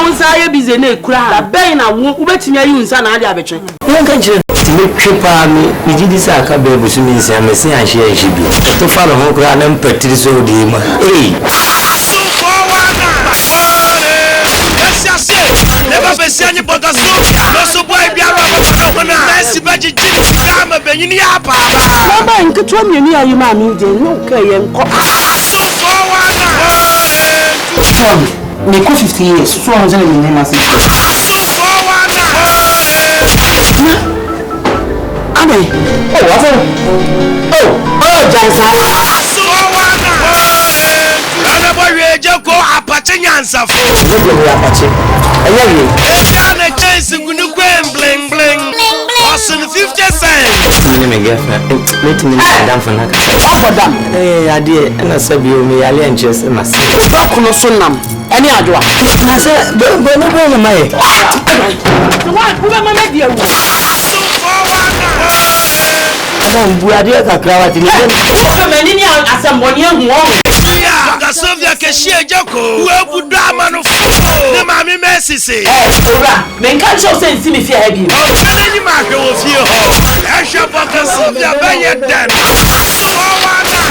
unsa busy na ekura ben na wo betimi ayi unsa na ade abetwe won kan kire me kwepa me igidi sa aka bebu so mi nsia me se ahye ahye bi to fa ho kura na mpatiri so di ma so forwana never be seen but so no so boy biara ba na Messi baji jini kama benyini apa baba nketwa mieni ayi ma mi je no kaye nko so forwana me ko 50 years so on zele ni ma se so forwana abe wafu jansa so forwana ana boy ejeko apache nyansa fo apache ayaye na chase ngunu bling bling Austin 50 cents me girlfriend let me down for naka oboda ade na sabi o me yale anches ma se bakuno so nam eni adwa na se bo no bo ma ye wa ku be mama dia wu so forwana bu ade kakra wa tili me ni asamboni ehu ga Sofia ke shie joko we budo amanu ne mami Messi se ora me nka show say nsi me fie ha bi o tene ni ma hwe wo fie ho e hwe boka Sofia benye den so wana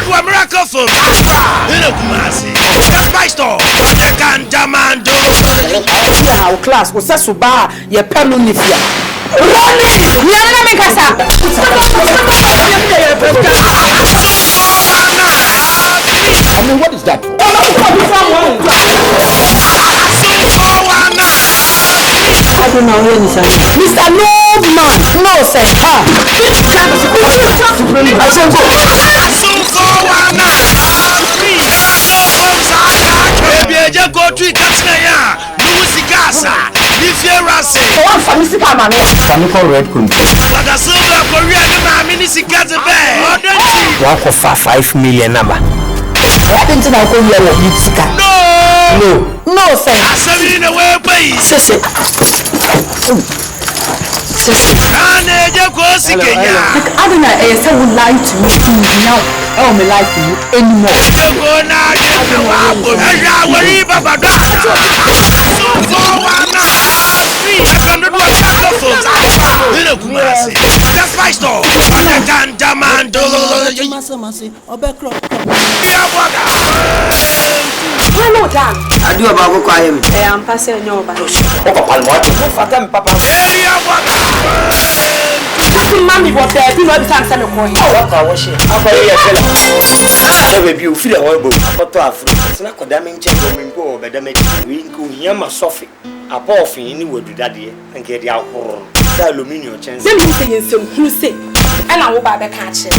do a miracle for in a kumasi by store the kandamando how class was so ba ye pelu ni fia Ronnie we are na me kasa I mean, what is that? I don't know where Mr. No man, no sir. $5 million number. No, sir. I don't know. I said would lie to me now. I won't lie to you anymore. That's my store. Hello, Dan. I do about go quiet. I'm passing your back. Papa. Mommy was there. Do not be saying something. What I wash it. You feel a horrible. But to have not condemning check when go, but damage we go here, my Sophie. A poor thing anywhere to that year and get the alcohol. Aluminium chance. Then you say some who say, and I will buy the catch.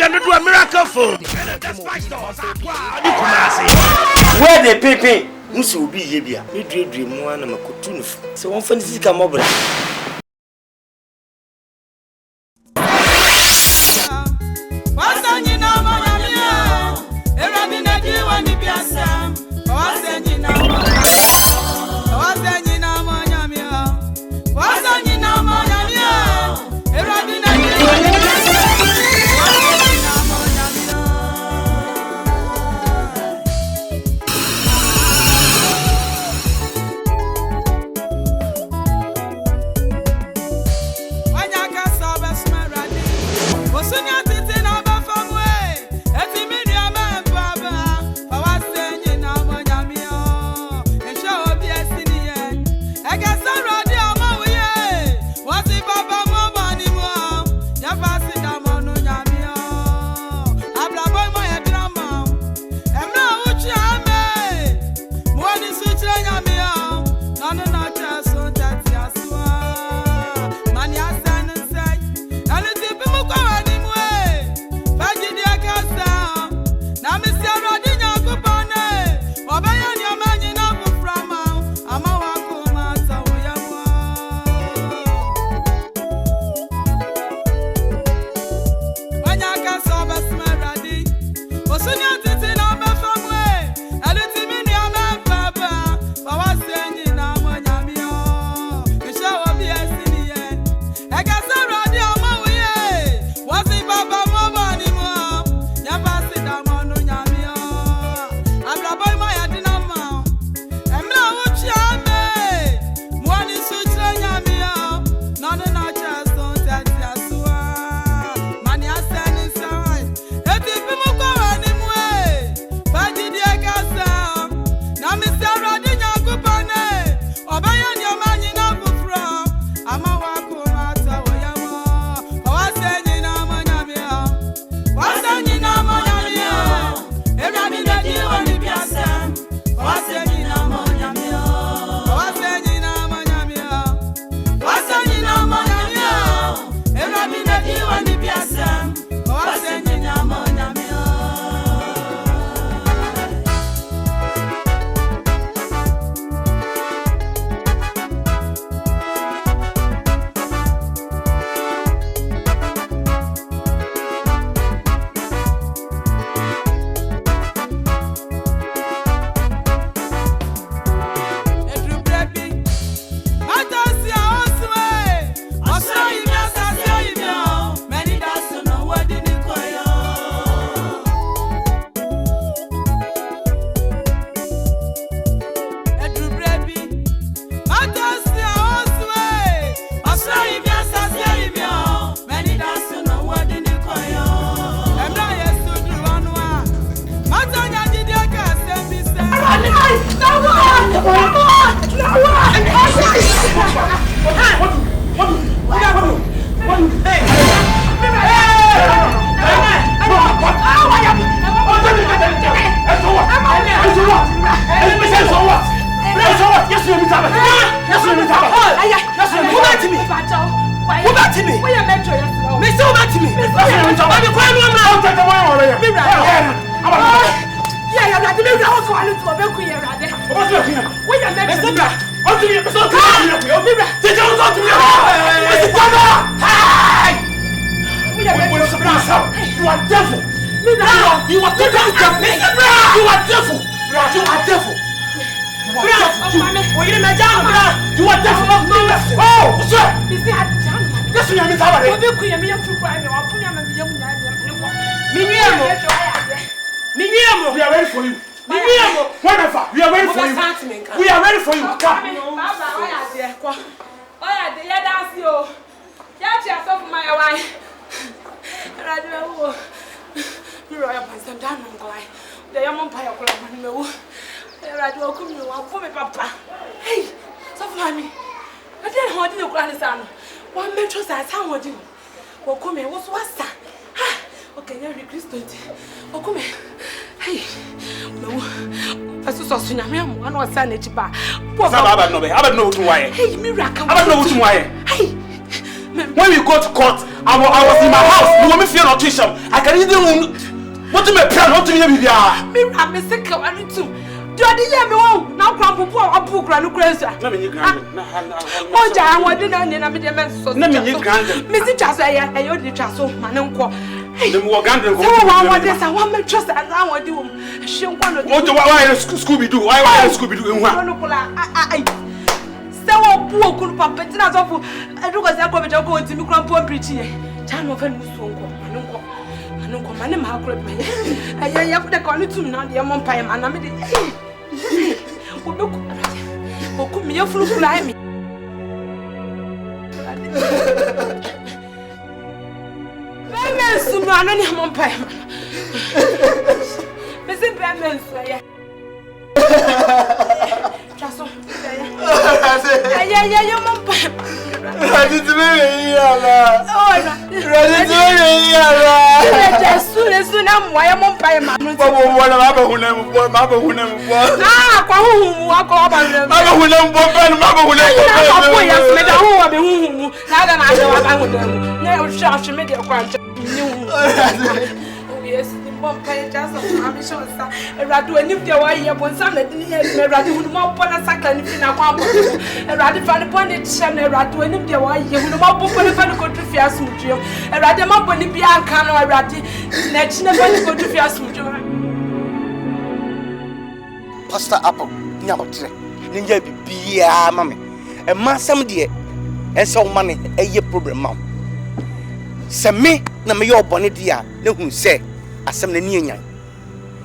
Do a miracle for where the people must be here. We dream one of my cotton. So one fancy come over. are devil. You are totally devil. You are devil. You are devil. You are devil. Oh, sir. Yes, we are Miss Abare. We are ready for you. Whatever. We are ready for you. We are ready for you. Come. Hey, so for me. I didn't hold you grandson. One metro size, how would you? Well, come here, what's that? Okay, you're Christian. Oh, come here. Hey, no, I saw soon. I'm one was son. It's bad. I don't know why. Hey, miracle. I don't know why. Hey, when we go to court, I was in my house. You want me feel audition? I can even. What do you mean? What do you mean? I'm a sick one too. Do I did me one? Now, Grandpa, a poor grand crazy. Let me grant. Oh, Jan, what did I need? I'm a man. So let me grant. Mr. Chassa, I owe the Chasso, my uncle. The more gandon. I want my trust and I want to do. She wanted to go Scooby Doo. Why Scooby Doo? I so poor could papa. I do as I go to me, Grandpa Bridge. Time of a I don't come and my crib. I have the corner to now, the among pie, and I'm a look. Oh, come here, flew fly me. I'm soon running among pie. Mr. Batman, just yeah, mom pie. Soon I'm why I'm on fire. Yes, the bomb pay just of ambition. A radu and if there were here, one son that didn't hear radu with more pon a second in a one. A radu found upon it, and a radu and if there were here, who more pon a fan go to Fias Mutual. A radama when it be a can or radi, let's never go to Fias Mutual. Pastor Apple, Nyabotre, Ninja be a mammy, a man some dear, and so money a year problem, mum. Some me, na me your bonnet dear, no who say. Asem na nianya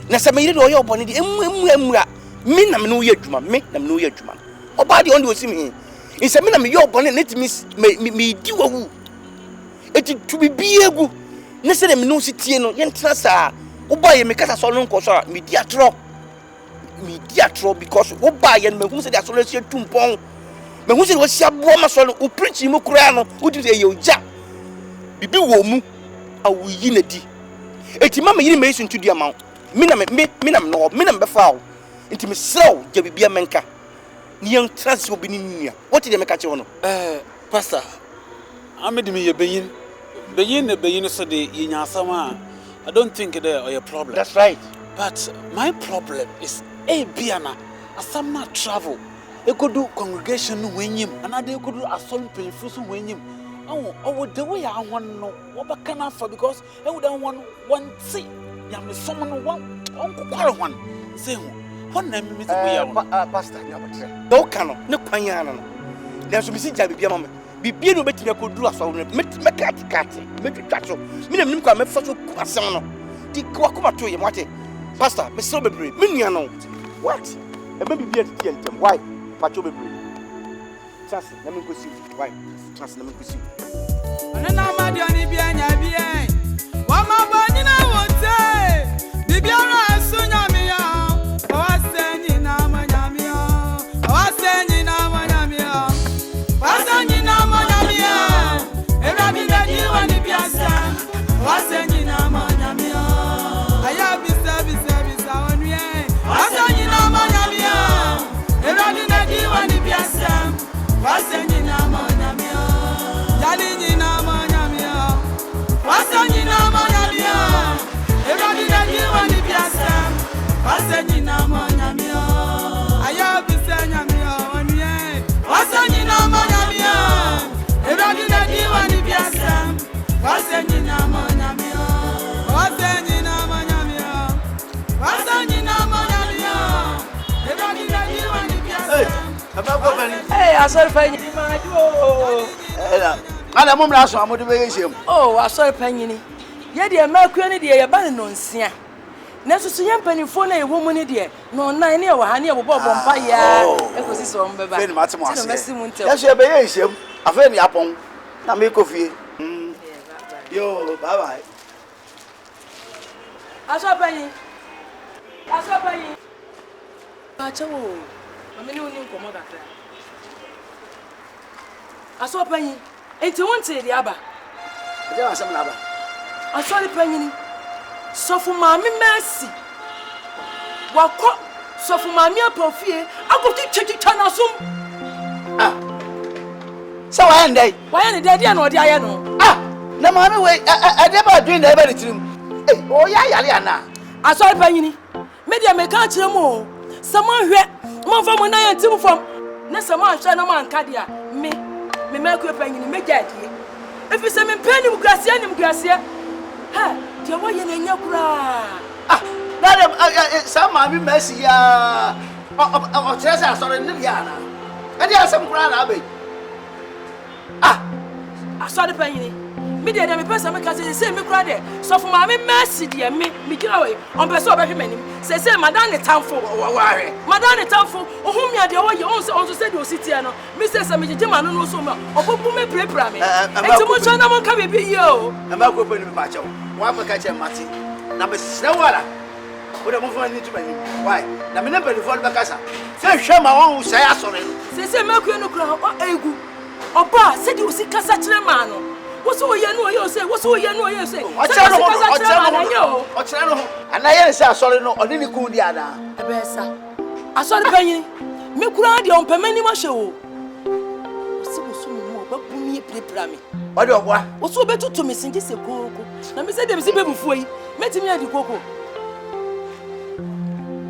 na se me yire do ye obone de emua me na me no ye adwuma me na me no ye adwuma oba de on de osi me nse me na me ye obone na timi me di wawu eti to bi egu ne se de me no si tie no ye ntra sa oba ye me kasa so no nkoso me di atro because oba ye me hu se de aso le sie tumpon me hu se de si abo ma so no o preach mu kura no o di ye oja bibi wo mu awu yi na di eti mama yiri me yesu ntudi ama me na be faawo enti me sew je bibia menka ni yan trans obi ni nua what dey make ache wono pastor amedi me ye beyin so de yinya asama I don't think there are a problem. That's right, but my problem is APPIAH asama travel e could do congregation no wenyim and they could do asol painful so wenyim. Oh, the way I want no what can I for because I would want one see. Yam someone one one. Say one name Mr. Pastor Nyabotre. No cano, no panyana. There's some message bibia mama. Bibia no beti me ko do aso me kat me twatso. Me na kwa me fa so asem no. Di kwa kuma to ye mwate. Pastor, me so bebre. Me nua no. What? E be bibia ti entem. Why? Pacho bebre. Chance, na me go see. Why? Chance na me go see. Ana ma di ani bi anya bi en. Wa ma bo ni na wote. Bibiara sunya mi ya. O asenyi na ma nya mi ya. O asenyi na ma nya mi ya. O asenyi na ma nya mi ya. Era bi na di wa ni bi asa. O asenyi na ma nya mi ya. Aya bi sa onu en. O asenyi na ma nya mi ya. Era bi na di wa ni bi asa. O asenyi na ma nya mi ya. Dali na ma nya mi ya. Wasanyi na ma nya mi ya. Everybody that you want to be a sam. Wasanyi na ma nya mi ya. Aya bi sa nya mi ya wanu ye. Wasanyi na ma nya mi ya. Everybody that you want to be a sam. Wasanyi na ma nya mi ya. I saw penny. Ana mo mra so amode be yeshem. Oh, I saw penny. Ye de maku ni de ye ba no nsia. Na susu ye mpanifo na ye wo mu ni de no nan ne ye wo ha ne ye bo mpa ya. Ekosi so mbeba. Fe ni matemo ase. Ya so be yeshem. Afa ni apon. Na me kofie. Yo, bye bye. I saw penny. Achawo. Mami ni oni nkomo kakra. I saw penny. Enti wonte di aba. Eje asem na aba. Asori penny. Sofu mami mercy. Wako sofu mami apofie. Akoti chechicha na sum. Ah. So why ndai? Why na dey dia na odi aye no? Ah. Na mami we ade ba dwin na e ba retirim. Eh, o ya yale ana. Asori penny. Me dia me ka kire mo. Sama hwe. Mo fa mo na yan tim fam. Na sama hwe na man ka dia. Me make up penny me jadie. If you say me penny mugrasia. Ha, dia wo ye na nya kura. Ah, na dem some mami mercy ya. O chese asore ne bia na. E dia asem kura na abai. Ah, asore penny. Me dia me pesa me ka say me kura de. So for mami mercy dia me kira we. On pesa obehwe manim. Say madam ne tamfo ware. Madam ne tamfo ohumia de wo ye on so say de ositia no. Me say me jema no so ma. Opopu me prepare me. Enti mo chana mo ka bibi yo. E ma ko pe ni me ba chewo. Wa pa ka che mati. Na me sre wala. Wo de mo fa ni tuma ni. Why? Na me namba ni fo be kasa. Say hwe ma won say asore no. Say me ku no kura o egu. Oba say de osi kasa kire ma no. Woso ye no ye say, woso ye no ye say. O chere no. Ana ye say asore no, oni ni ku di ada. Ebesa. Asore panyin. Me kura de on pemani ma hwe o. Woso mo ba bumi prepare me. O de obwa. Woso be tutu me sinje se koko. Na me say dem si be bufuo yi. Metimi adi koko.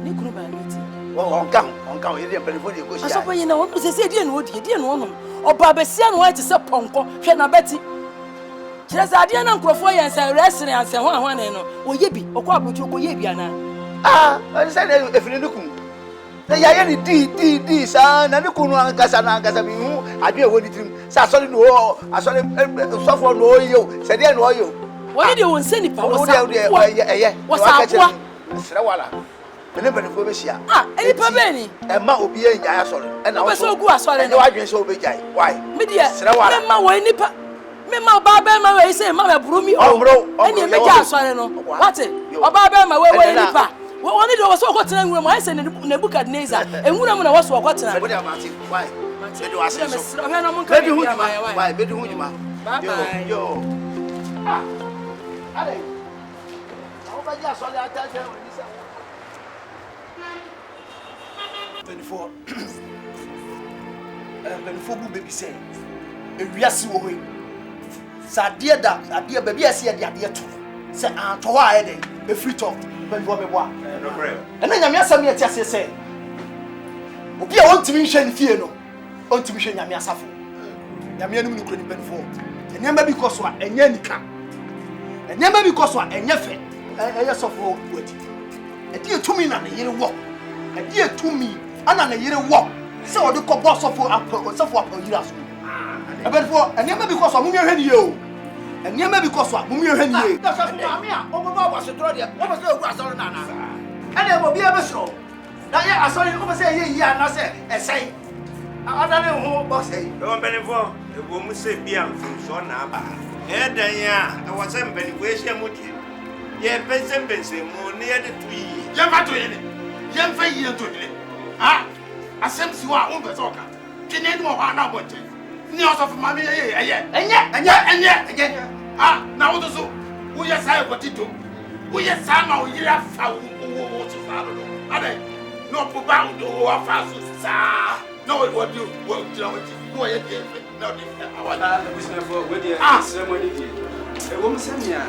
Ni kuru ba meti. On kan ye de pelefo de go sia. Asore panyin na won se die no odi, die no onom. Oba be sia no wa ti se ponko, hwe na beti. Chiresa ade na nkrofo ye nsan resere ansan ho ahwane no oye bi okọ abotu okọ ye bi ana ah o se na efini nukum na ya ye ni di sa na ni kunu ankasa bi hu ade e woni tirim sa asori no asori sofo no oyo se de no oyo woni de won se nipa wo sa eye wo sa kwa sere wala mene benefo be hia ah eni pa be ni e ma obi e nya asori e na wo so ogu asori no wa dwen se obi jai why me dia sere wala me ma wo nipa me ma ba be ma we say ma be brumi o eni me ja asore no what oba be ma we nipa woni do so ko tena nwura ma say Nebukadnezar enwura mu na wo so ko tena why me do ase so o he no mun ka be hu juma why be hu juma yo ah ale o ba ja asore ataje oni se 24 24 bu baby say ewiase wo hoyi sadie da adie baby ase ye de adie to se anto wa ye de e free talk ben bo beboa no problem ena nyame asam ye ti ase se obi a wontimi nhwe ni fie no ontimi hwe nyame asafo nyame anum ni kro ni benfo enyema bi koso a enya nika enyema bi koso a enya fe eye sofo wati edi etumi na ne yere wo edi etumi ana ne yere wo se odi ko boss sofo apo yira so benfo enyema bi koso a mumi hwe ni ye o enyema bi koso a mumi hwe ni ye da sofo mami a o baba wa se tro de o be se ogu asoro na ana e bo bia be soro na ye asoro o be se ye yi ana se esai adane ho boss ei o benefo e bo mu se bia mfunso na aba e dan ya e wo se benefo e hia mudi ye pense mu ne ye de tuyi ye fa to ye ne ye fa yi to ne ha asem si wa o be so ka kini ni mo ha na bo je ni o so for mami ye enye ah na wo so wo ye sai ko tito wo ye sai ma wo yira fa wo so fa lo ade no po ba wo do wa fa so sa no what do what no ye dey no dey awala business for we dey ceremony dey e wo msamia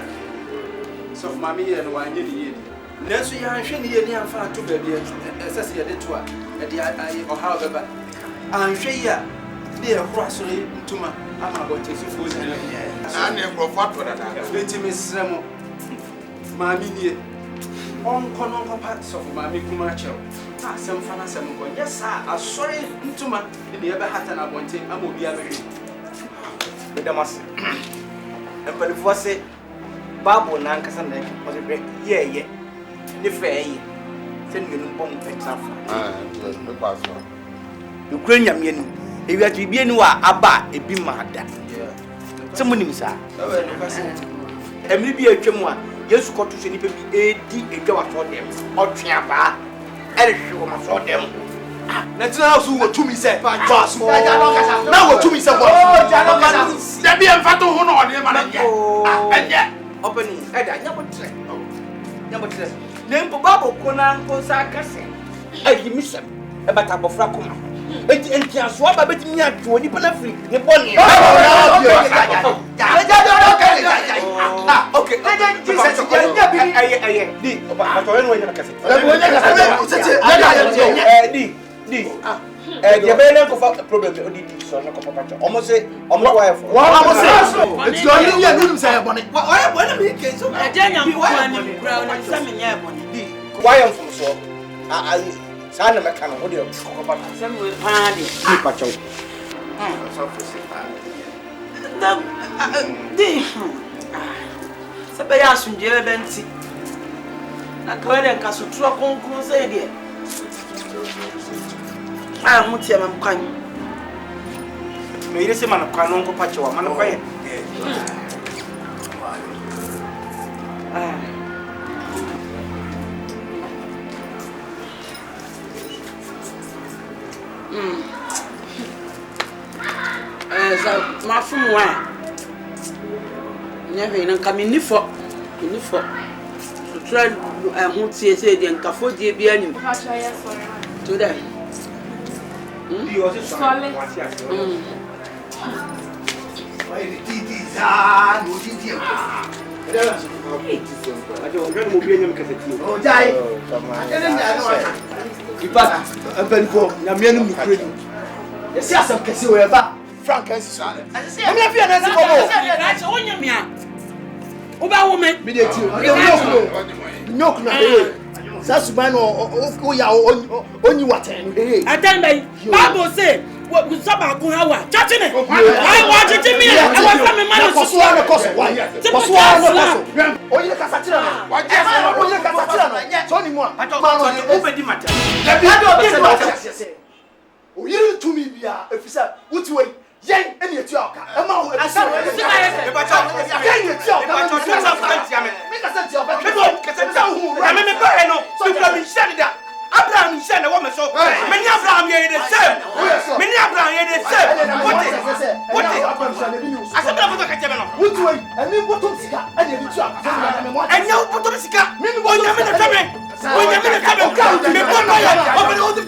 so for mami ye no wa nye di ye nanso ya hwe ni ye ni amfa to ba bia esese ye de to a e dey ayi o ha beba anhwe ya de ehura so ntuma ama bo tesi fozi na na grofo to da feti mesremo mami nie on kono pa so for mami kuma chew ka asem fa na asem ko nya sa asori ntuma ne ye be hata na bonte ama obi abehwe Bedamas. Empany for say Babu Nankasa was a break. Yeah. The fair. Send me no bomb example. Ukrainian men, if you are to be anywhere, Abba, a be mad. Someone, sir. And maybe a Chemwa, yes, got to send a job for them, or Triamba, and a show for them. That's now who to me said, now what to me said, there be a fatal honor on him, and yet, opening, I never dress. Name Babu Conan Consacase. I miss him about a Bofracuma. And just swap a bit me at 20 free. The Bonnie. Okay, problem almost say it's your new say Bonnie. What me can so why am from so I sana mekano what you kokopata some will party pacho so sabe ya sunje benti na kwere nkaso tro konkon say de mutia mam kwan me yire se man kwan nko pacho wa man kwaye so ma fum wa nyave nan kam ni fo so try hu tie se de nkafo die bi anim to that you also sorry why the titi za no titi ajo ngani mo bi enyam kaseti o jai ipa ampanfo na me anum nukure ni yesi asam kesi we ba Francis I'm not fear na si ko onyam ya uba wo me dey ti nyok na Sasuban o ya onyi watan atan bai Bible say we saba ko hawa chatine I want to me I want some man to so na koso onyi ka satira na wa je onyi ka satira na so ni mo ma no o be di mata da bi o yiri to me bia efisa wuti yen eni etu aka e ma wo e ba yen etu aka me ka se ti oba me ba no so from share da Abraham share na wo me so me ni Abraham ye the same me ni Abraham ye the same what asabra foto ka tebe no wuti we eni botom sika e de etu aka eni botom sika me onya me na tebe me bono ya obi no the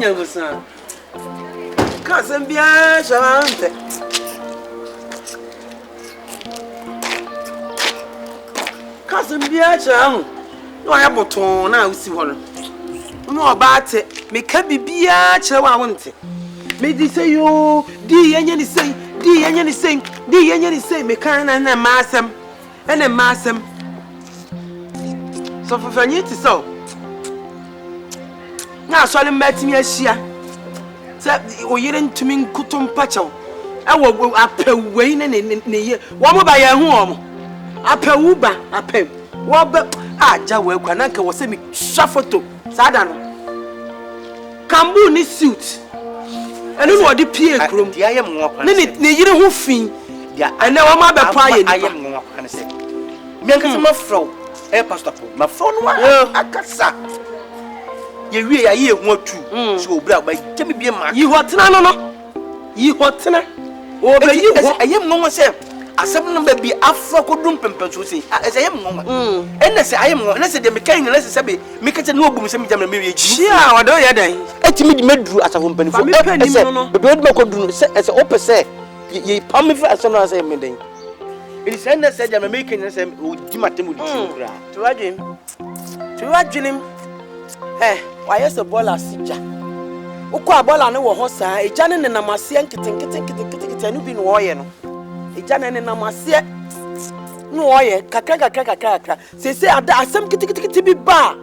Anya busa. Kasem bia sharante. Kasem bia sharan. No aya boton na usi ho no. No obate me ka bibia kire wa wonte. Me di say yo di yenye ni say di yenye ni say di yenye ni say me kan na maasem. Ene maasem. So for fanyi ti so. Na so le matimi ahia. Say o yire ntumi nkutum pachaw. E wo apawei ne ye. Wo mo ba ye hu o mo. Apawu ba apaw. Wo ba AGYA kwa na nka wo se mi sha photo. Sada no. Kambu ni suit. Enu no de pie krom. Dia ye mo kwa. Ne yire hu fin. Dia ene wo ma be pa ye ni. Aye mo kwa ne se. Me nka se ma fro. Eh pastor Paul. Ma fro no akasa. Ye wie ya ye hu atu. So obra ba temi bie ma. Yi hotena no. Yi hotena. O be yi ho. Aye mo se. Asem no ba bi afro ko dum pempen so se. Ese aye mo. Enne se aye mo. Enne se de me kan ne se se be me kete no obum se me jamna me wie ji. Chia wado ye dan. Etimi di meduru asafo mpanifo. Ese be do ma ko duru se ese opese. Ye pam fi asem no se me den. It is enne se jamna me kan ne se o di matemu di kura. Tu wadwenim. Why is the ball as sija? Ukwa ball ane wo ho saa, eja ne namase nkete anu bi no oye no. Eja ne namase no oye kakra. Se ada asem kete bi ba.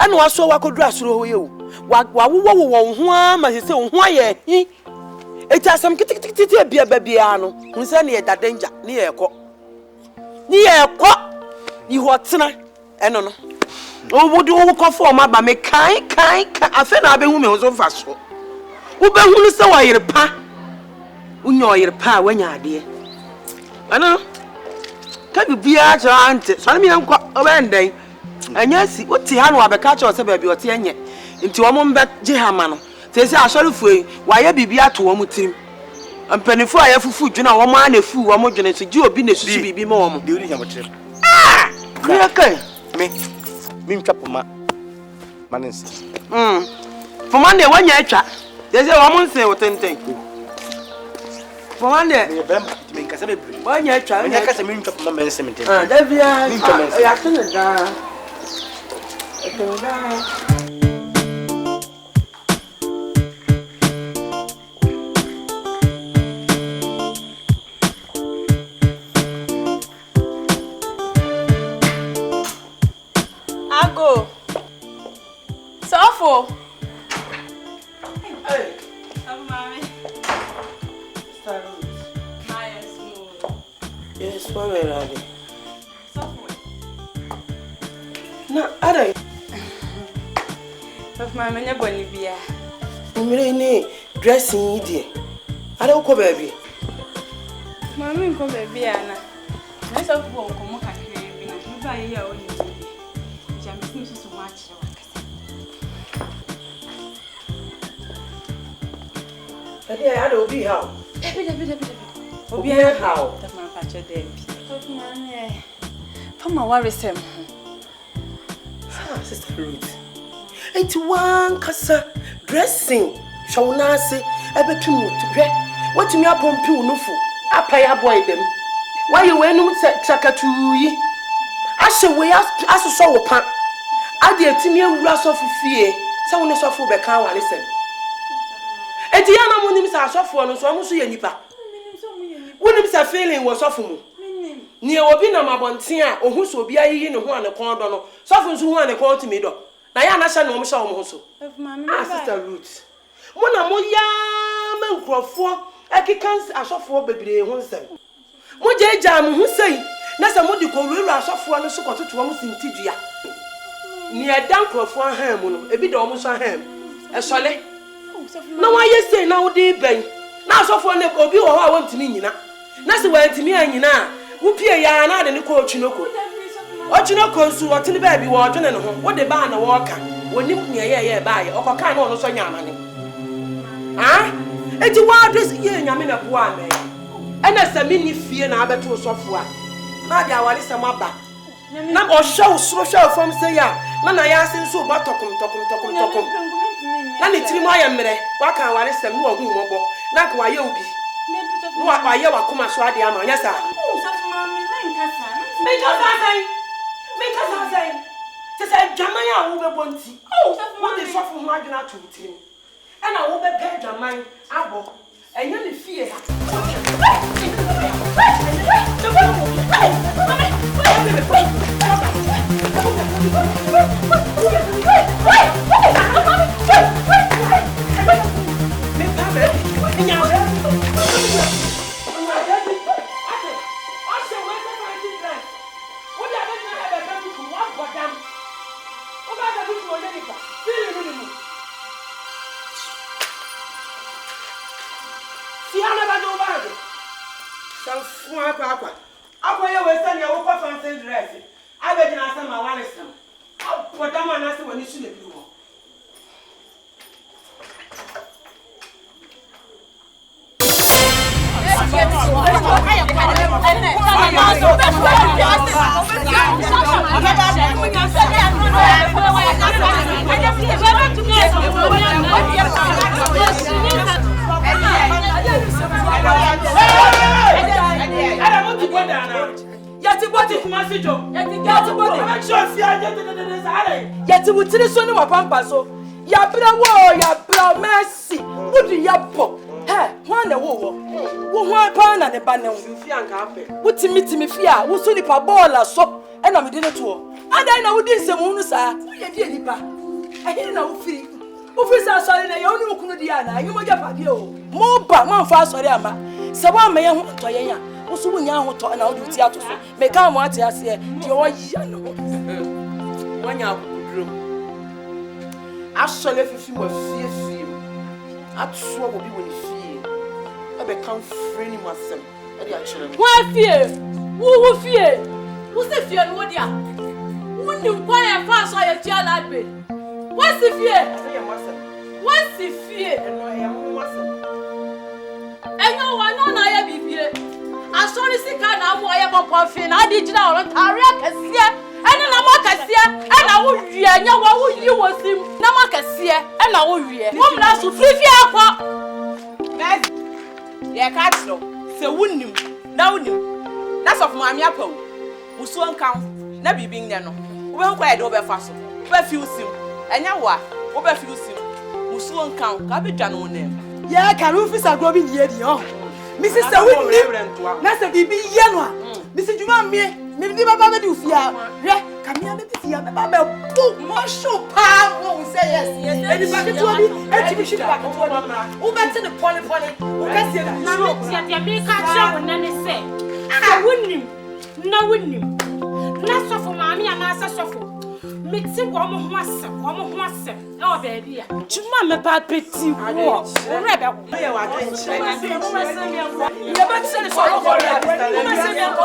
Anu aso wakodru asoro ho ye o. Wa wo ho ama se ho aye hi. Eja asem kete bia no. Hu se ne da danger, ne ye ekọ. Ni hotena eno no. O wodu wo kofo ma ba me kan afa na be hu me ho so fa so wo be hu se wa yire pa unyo yire pa wanya ade ana ka bibia cha ante so me enko o be ndan anya si oti ha no abeka cha o se ba bi oti enye nti wo mo mbe je ha ma no se se asorifu wa ye bibia to wo mutirim ampanifo aye fufu dwuna wo ma na fu wo mo dwene so ji obi na susu bibi ma wo mo de ori nyamotre me kai me Poma Manins. For Monday, when you chat, there's a woman say what 10. For Monday, you make us a baby. When you try, I can't mean to my cemetery. I couldn't die. Go. Sofo. Hey. MAAME. Yes, what are they? Sofo. Na, are MAAME nya boni bia. Umire ni dressing idie. Are uko baby? MAAME nko baby ana. Na sofo nko mo kakre bi na. Mi ba ye ya oni. I had to be how. Obi how. That man patch there. Pama warisem. Sister Ruth. 81 kasa dressing. Shona se ebetumu to what me upon pu no fu. APPIAH boy them. Why you when sakatu yi? Ashe we as so wo pa. Ade atimi awura so fufie. Se woni so fu be kan warisem. Eti yana munim sa asofo no so amuso ye nipa. Wonim sa feeling wo sofo mu. Ni obi na mabonten a ohu so obi ayiyi ne ho ane kon do no. Sofo nso ho ane kon timi do. Na ya na hye ne omo hye omo so. Sister Ruth. Mo na mo ya ma nkrofo ekikans asofo bebre ho nsem. Mo jeja mo hu sei na se mo di ko wuru asofo no so kototo omo sintidua. Ni edan nkrofo han mu no ebi da omo so han. Esole na wa yese na wo di ben na asofo ne obi wo ho a wontimi nyina na se wantimi anyina wo pie ya na de ne ko otwinoko nsu otini ba bi wo odwene ne ho wo de ba na wo ka wonim ne ye ba ye okoka na ono so nya amane eti wa address ye nyame na bo ame ena sami ni fie na abeto sofo a na de awale sam aba na o show sro show from say ya na ya sin so ba tokum ni tiri mo ayemre wa kan ware sem no ogun mo bo na ka wa ye obi no wa ye wa kuma so ade ama nya sa Osofo mami me nkasa sai se sai jaman ya wo be bonti Osofo wo de sofo ho adwena to tiri na wo be pe jaman abo enye ne fie ha Akwa ye we send your work fancy dress. I be na say my one is now. But that man say when you should be wo. Yeti wutiri so ni wapampa so ya bra mercy wudi ya po ho na wo pa na ne ba ne wo fi anka ape wutimi fi a wo so nipa ball so e na me de ne to adan na wudi nsem hu no sa ye di nipa ehiri na wo firi sa sorry na ye oni wo kunu di ana ye mo ja pade o mo ba mo fa sorry ama se wa me ye ho to ye ya wo so wunya ho to na wo di ti ato so me ka mo ate ase di o ya no wanya akuduro asole fifi mo fie atso obi woni fie e be kan free ni masem e dey akire mo wa fie wo fie wo se fie no dia woni nkwa ya fa so ya tia ladbe wo se fie no ya mo masem enyo wa no na ya bibie asori sika na mo ya papa fie na adi gina oro tare akasie ene na makasie ena wo wie nya wo yi wosim na makasie ena wo wie wo mra so fifi akwa guys ye catch no se wunnim na so for mami apawo muso nkan na bibin ne no wo be nkwa ye de wo be fa so wo be fi usim enya wo a wo be fi usim muso nkan ka be dwa no ne ye ka ru fi sagro bi ye di ho mrs se wunnim na se bibi ye no a mrs juma mie me di baba be di ufia re kamia be tia be baba bu mo show pa wo say yes eni ba ke to bi e ti shi ba ko to wo be te ne poli wo ka se na me tia tia me ka cha wo na ne se wunnim na sofo maami ana sa sofo me ti wo mo ho asem e o be bia juma me ba peti wo re be wo ye wa kan chire ye ba se so ro ko ya wo se mi ko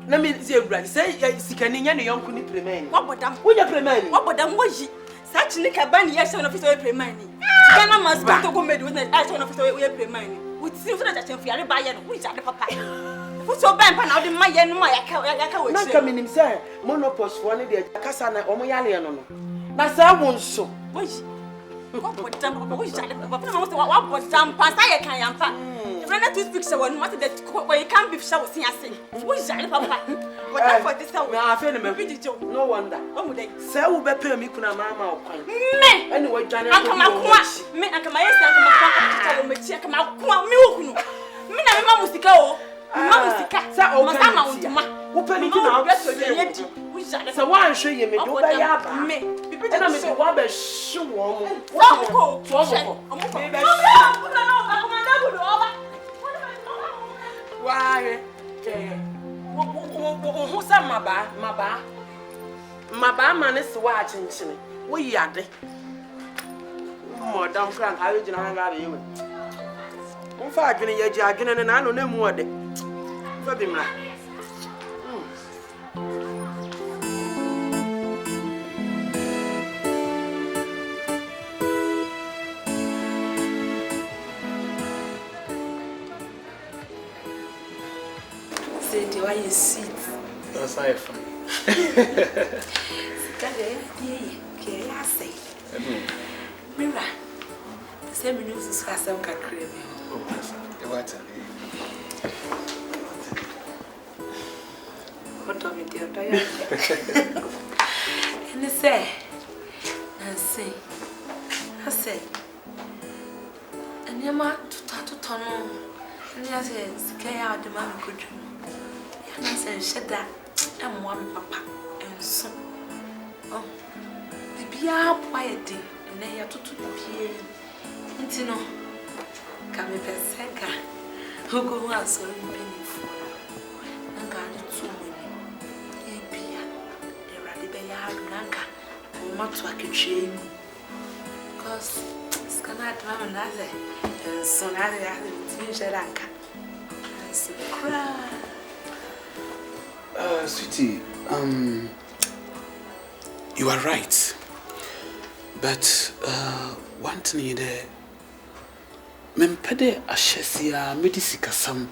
na me zi ewura say sikani nya ne yonku ni premani wabodam wo nya premani wabodam wo yi such ni ka ban ye show no fit we premani kana mas ba to go made with I show no fit we premani with see so that chemfu yare ba ye no wo ja de papa wo so ban pa na wo de ma ye no ma ya ka we na ka minim say monopause for ne de kasa na omo yale no no na sa wo nso wo yi wabodam papa wo ja de papa na wo say wabodam pa sa ye kan yampa Rana to speak so one matter that you can't be show see ase wo ja de papa but that for this how na afa ne me no wonder say wo be pay me kuna mama okwan me ani wo dwane akama kwa me akama yes akama kwa tata wo mechi akama kwa me wo kunu me na me ma musika o ma musika sa o ka ma unduma wo pay me kuna wo so one show ye me do be ya ba me na me be wa be hwe wo mo wo me be why wo sa maba ma ne se wa chinchine wo yade madam frank ha we jina ha ga be we wo fa adwene ye ji adwene ne na no na mu ode fa bi mra you are sweet. That's how I find. Okay, I say. Mira, the same news is fast and crazy. Oh, what? What of it, dear? And they say, I say, and your man to tunnel, and I said, scare out the man could do. And I said, shut that, and one papa, and so. Oh, the beer quiet day, and they are to the and no, come with a second, who go out so meaningful, and got it too many. APPIAH, the Radibaya Blanca, or not to a kitchen. Because it's gonna have another, and so now they have to finish a rank. And so cry. Sweetie, you are right. But one thing there, Mempede Ashesia Medisica some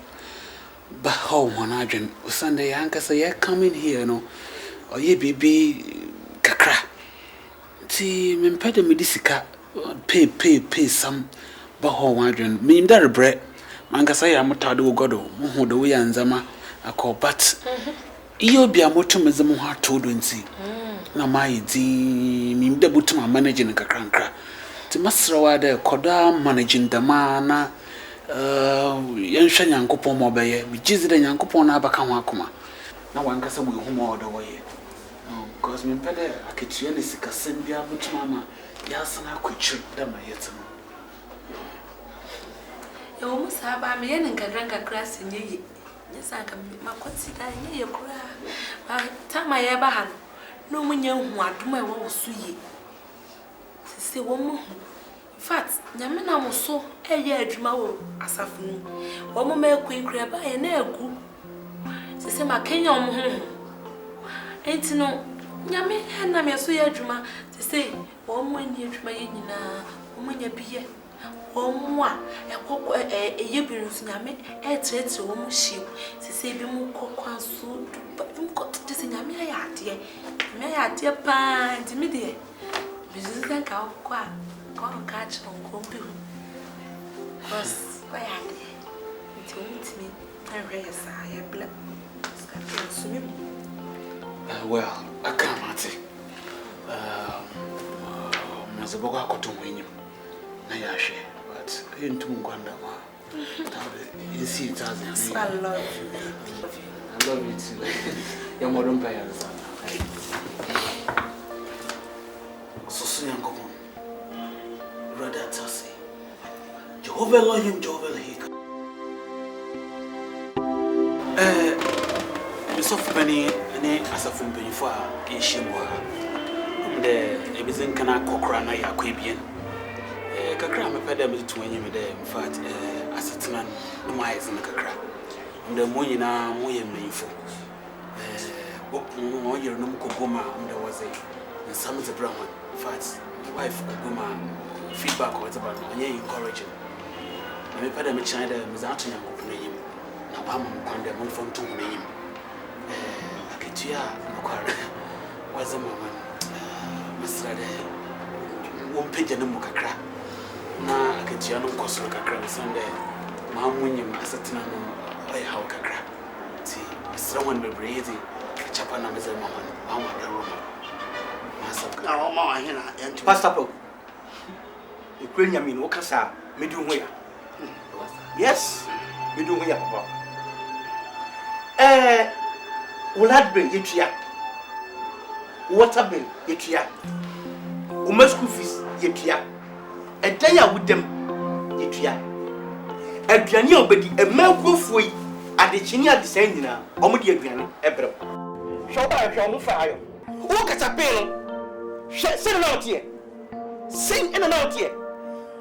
Baho Monadrin, Sunday Anka say, you're coming here, no, or ye be Kakra. See, Mempede Medisica pay some Baho Monadrin, mean that bread. Mankasay, I'm Tadu Godo, Moho the way and Zama, I call, but you'll be a motomism hard to do and see. Na my mean the button managing a crankra. To master the Koda managing the mana Yanshan Yankopo mobile, which is the Yankopon Abakamакuma. Now one can say we home all the way. Because me pede a kitchen is a Cassandra Butmama, Yasana could shoot them. You almost have me and can drink a grass in ye. Yes, I can be my considering your cry. Time I ever had. No one young one do my woe sweet. Say one more. In fact, Yamina was so a year dreamer as a fool. One more make queen crab by an air good. She said, my Kenyan ain't no Yammy and I'm a sweet dreamer to say, one more near to my Yina, woman ya beer. One more, a yibberus Yammy, a threat to woman sheep. She said, be more cock and so, but you got to this in Yammy, dear. May I dear pine to me, dear? Business can go quite catch on computer. Was why I told me and raise I blood. Well, I can't say. Mazaboga got to win you. Nayashi, but into Mugandama. You see, it has I love you. I love you too. Your modern parents. So young come on. Rather say Jehovah Elohim, Jehovah Elohim. Miss of Penny and as a film penny for Ishimwa. The everything can I cockran a Quabian. Kakra, my pedam to when you made in fact, as a man, no miles in the Kakra. The Moyina, Moya Mayful. What your name Kogoma, there was a some of the brown one. In fact, wife Kogoma feedback or whatever, and encouraging. I may put them in China, Miss Anthony, name. Now I'm on the moon from 2 name. Akitia, was a moment, Mr. Won't pay the Mukakra. Na Akitia no cost of Kakra Sunday. Mamma, as a tenano, I how Kakra. See, someone be breathing. Chapana is a woman, Mama. Now, Mamma, and Pastor Pope. The Ukrainian mean, Okasa, Midway. Yes, Midway, Papa. Will that bring Yetria? Water bill, Yetria. School fees, Yetria. A day with them, Yetria. A piano, but a milk free at the Chinia descending now, Omodia Granny, Ebro. Show by your fire. Walk at a pill. Send out here. Sing in and out here.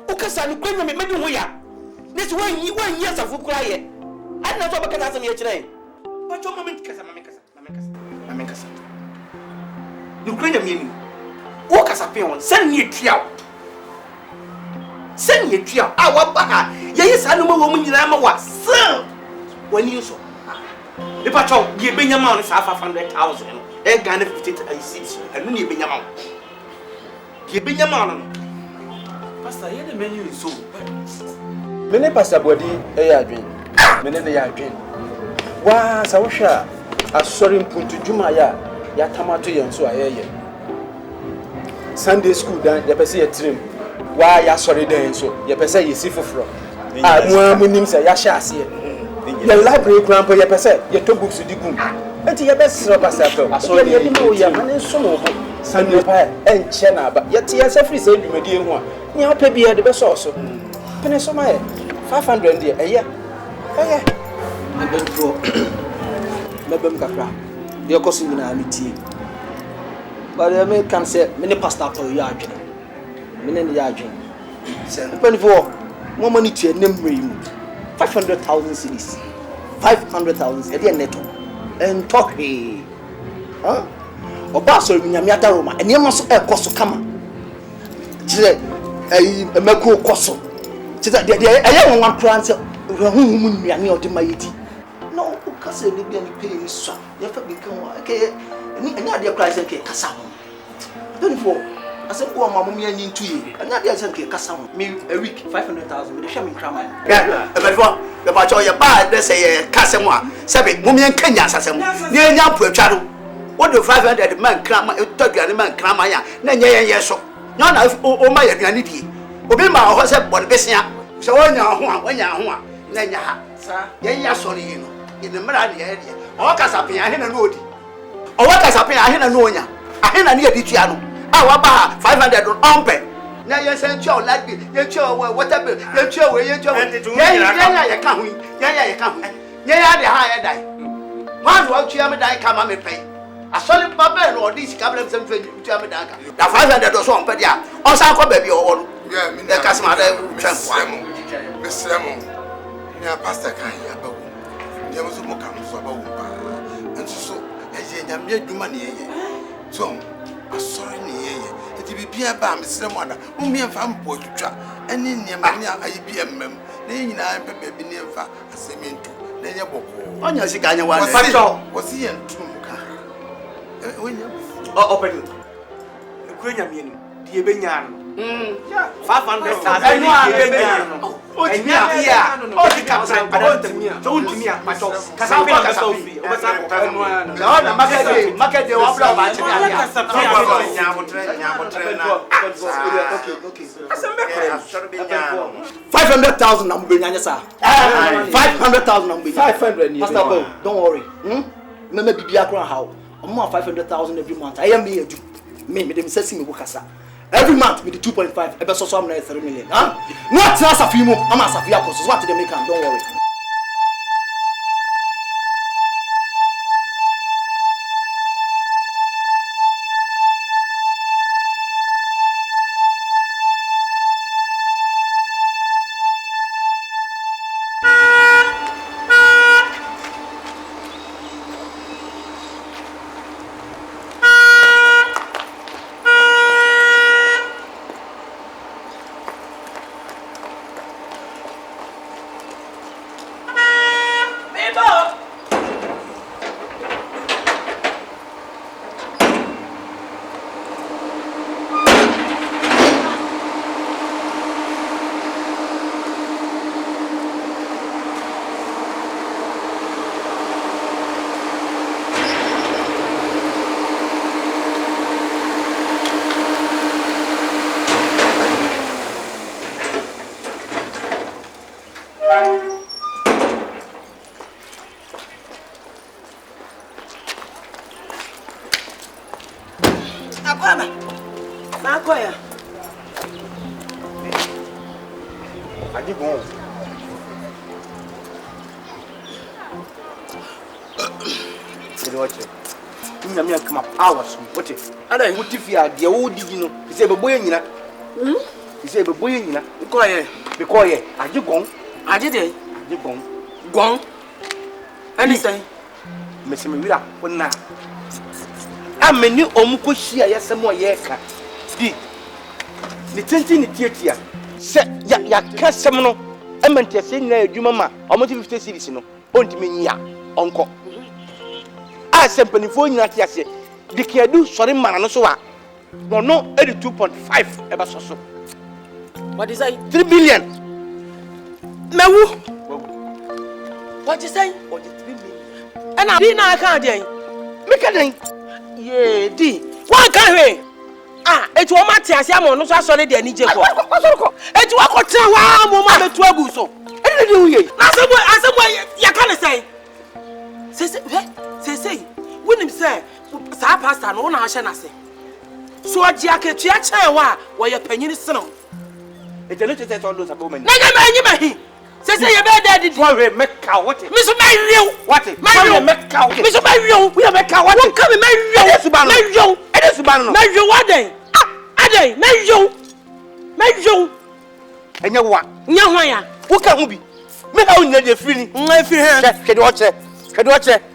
Okasan, Queen, Medway. This one, you 1 year of cry. I'm not over Casam here today. But your moment, Mamacas. Ukrainian meaning. Walk as a pill. Send me a trio. Send me a trio. Our baha. Yes, I know woman in Amawa. Sir, when you saw. If I talk, you bring your money 500,000. A Ghana 56, and you bring your money. You bring your money. Pastor, you the menu is so. Mene Pastor Body, Adrian. Mene the Adrian. Wa Sawasha, a sorry put to Jumaya, Yatamato, and so I hear. Sunday school, then the Pessia trim. Why ya sorry then so? Your Pessa is if from. Ah, Muamunim say Yasha see. The library grandpa, your Pessa, your two books to the boom. And your best Pastor. I saw you know your man is so Sunday pie and Chena, but yet yes, every say you may dear one. Near Pebby had the best also. Penesoma 500 a year. I've been through Mebum Capra. Your cousin in Amity. But the American said, many pastor for yard. Many yard. 24 more money to a name 500,000 cities. 500,000 a year netto. And talk he. Huh? Or Basso in Yamiata Roma, and you must a cost to come. A Mako Cosso. A young one crans whom we are near to my eating. No, because they didn't pay me so. You have become okay. And other price and cake, Cassam. 24. I said, oh, my mummy, I need 2 years. And not the other cake, Cassam. Me a week, 500,000 with a shaman crammer. Yeah, but about your bad, they say, Cassamwa, Sabby, Mummy and Kenya, Sassam. Near Yapu, Chadu. What do 500 man cram, talk to man cramaya, Nanya, so. None of my identity. Obima was a boy, Bessia. So when you're Nanya, sir, yeah, sorry, you know, in the Maradi area. Or Cassapia, I had a road. Or what Cassapia, I had a noya. I had a near Diciano. Our 500 on Ompe. Now you send your like it, your show, whatever, your show, your show. Yeah, you can't. Yeah, the higher die. One watch you die, come on, pay. I saw the papa or these cablets and the 500 or so on, but yeah, also baby or yeah, the customer. Miss Lemon, yeah, Pastor Kaya, there was a more comes about and so I said, I'm yet money. So I saw in the air. It will be a bam, Miss Lemon, whom me and Fam Boy to try, and in your money, I be a mem, then I baby never, as I mean to, then your book. On your cigar, was he and Trumuka? Open the Queen, the Benyan. 500,000. Oh, yeah. Oh, the captain, but don't me. Don't me. My talk. Cassava, market the opera. 500,000. I'm bringing you, sir. 500,000. I'm 500. Pastor Bo, don't worry. Maybe be a crown how. I'm more 500,000 every month. I am here to me. Them say me Bukasa. Every month with the 2.5, I bet so I'm 3 million. Huh? Not just a few more. I'm a Safia courses. What did they make? Don't worry. AGYA. AGYA. You come up hours. What if? And I would if you are the old, you know, he said, boy, you know. He said, boy, you know, because are you gone? I did it. You gone. Anything. Miss Mira, when now. I'm a new Omukushi, yes, some more yeka. The tenting the theatre. Set ya Casamano, Emmentia saying, you mamma, almost 50 cities, no, on to me, ya, uncle. ASEM penifo nyina te ase de kiadu sori mana no so a no 82.5 eba so. What is that? 3 billion. Mewu. What is that? What is 3 billion? And I didn't account then. Make a thing. Yeah, D. One can it will matter as I'm on no solid and Egypt. It will go to one moment to a buso. And do ye. As a way, you can't say, when him say, Sapast and one I say. So a jacket, Chiacha, where your penny is son. It's a little test on those women. Say you better did worry, make cow. What? Mr. Mario, what? Mario, make cow. Mr. Mario, we have a cow. What? Come in, Mario, Mario, it is Mario, what day? Ade, Mario, and you what? Nyawaya, who can be? Me how you the feeling? My friend, can watch it.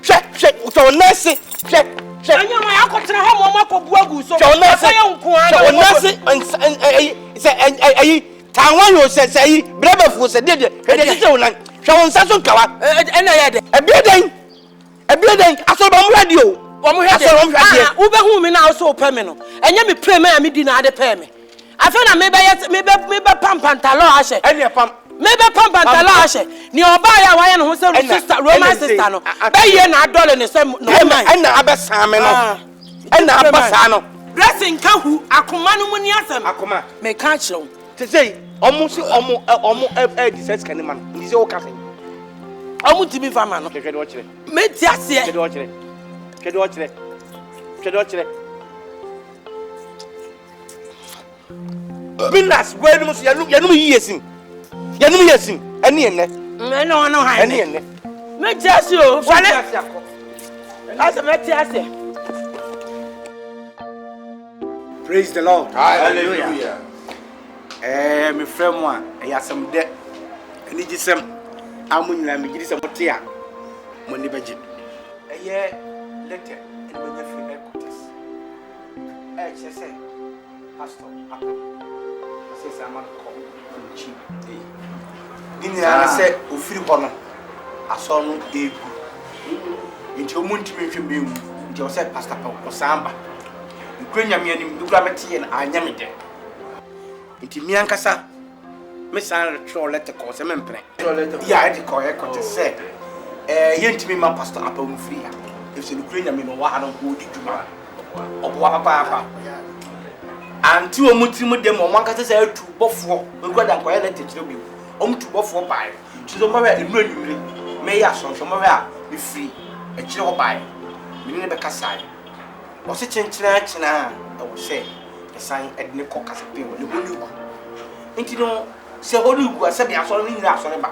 Check, so nurse, check. I know my uncle to home, Marco Buagu, so nurse, Taiwan was say, Brother Fus, did it. Shall Sasso Kawa, and I had a building, I saw on radio. Uber whom now so permanent, and you be premier, me dinner the payment. I found a maybe pump and talo, and your pump, maybe pump and talo, near by a wine who said sister, Roman sister, by you and $1 in the same, and Abassam, and Abassano. Dressing Kahu, Akumanu Muniasam, Akuma, may catch you. To say almost defense can man. He's all cousin. Almost to be Faman. Can watch it. Make just here. Can watch it. Binas, where do you yes him? Any and no, any and make just you. As a matter. Praise the Lord. Hallelujah. My friend one, I have some debt. And it is some Amun, me give some tea. Money budget. A year later, and when you feel headquarters. HSA, Pastor, I say, I'm not called cheap. In the answer, said, who feel honor. I saw no day. Into a moon to me from you, Joseph Pastor or Samba. You bring your meaning, you grab a tea and I am it. Inti miankasa me san retro letter call se mempre ya e call e kote se yentimi ma pastor apam free ya if se nukure nyame no wa ha no ho di djuma obo papa anti omuti mu dem o mankasa se atu bofo ngwada nkoya letter kire bi omutu bofo bai tizo ma wa enu anwure me ya so ma wa be free e kire ho bai me ne be kasai o se chenchina china o se sign edne kokasa pe wo le bonu nti no se hodu gu asabi asoro ni nyina asoro ba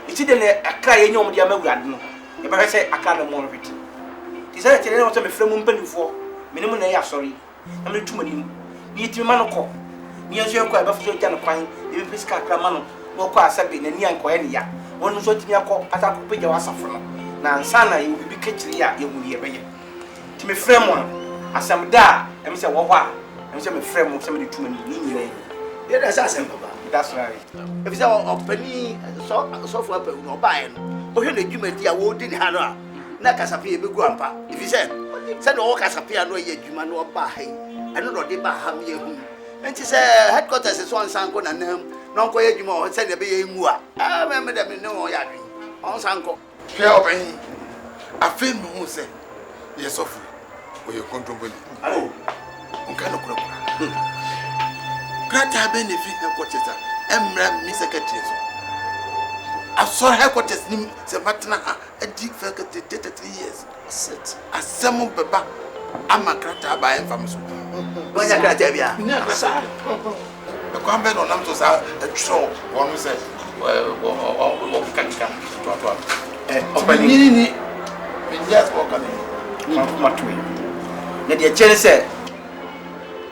nti de ne akra ye nyom de amawurade no e ba se akra no mo reti ti se tele no so me fremu mpanifo menemu na ye asori na me tumani ni yetimi ma no ko ni enso ye ko e ba fo ja no kwan e be piska akra ma no no ko asabi na ni anko ye ne ya wonu so timi akọ ata ko peja wasafo no na ansa na ye bi kechiri ya ye hu ye be ye ti me fremu asam da e me se wo ho a I'm saying, friend, I'm saying, too many. Yeah, that's ASEM, Papa. That's right. If it's our penny, software, no buying. Oh, you know, you wouldn't have a Nakasapi, big grandpa. If you said, send all Casapia, no, yet you man, no buy. I don't know, they buy ham you. And she said, headquarters is one sanko and them, no, quite you more, send a baby mua. I remember them in no yard. On sanko. Help me. I feel no say, yes, of you, or your control. Oh. Nkano kura Grata benefit headquarters emra mi secretary so asor headquarters nim se matna a deep faculty 33 years sit asem beba ama grata ba enfam so wanya grata bia nya grata e ko ambe no nam to sa tro wonu se o kanika to opani ni yes o kanika matwe na de chere se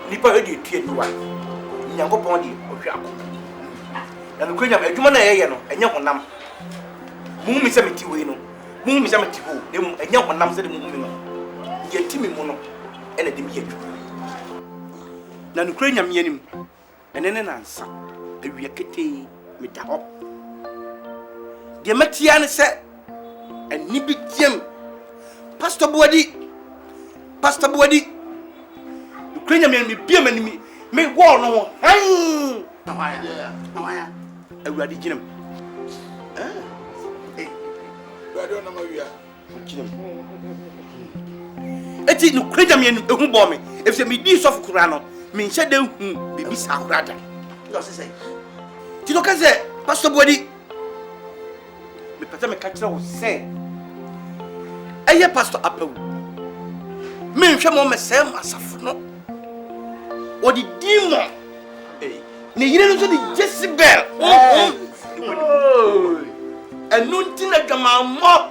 nipa e di tue nuwa nyankopon di ohwe akọ na no kwenya adwuma na yeye no enye honam mu mi se meti we no mu mi se meti ho na mu enye honam se de mu mi no ye timi mu no ene de mi ye adwuma na no kwenya mi anim ene ne nansa awia kete mi da ho de matia ne se ani bi tiem Pastor Boadi. Ukraine me be me war no. Hey. Awaya. Awurade ginam. Brother no ma wia. Ginam. Eti no Ukraine me ehu bo me. If say me di sof kura no, me nche de hu bibi sa kura da. You say. Ti no ka say Pastor Boadi. Me pata me ka kire wo say. Eye Pastor Apawu. Me nhwe mo me say asafo no. What the demon? Ne yire no so the Jezebel. And nothing like mo.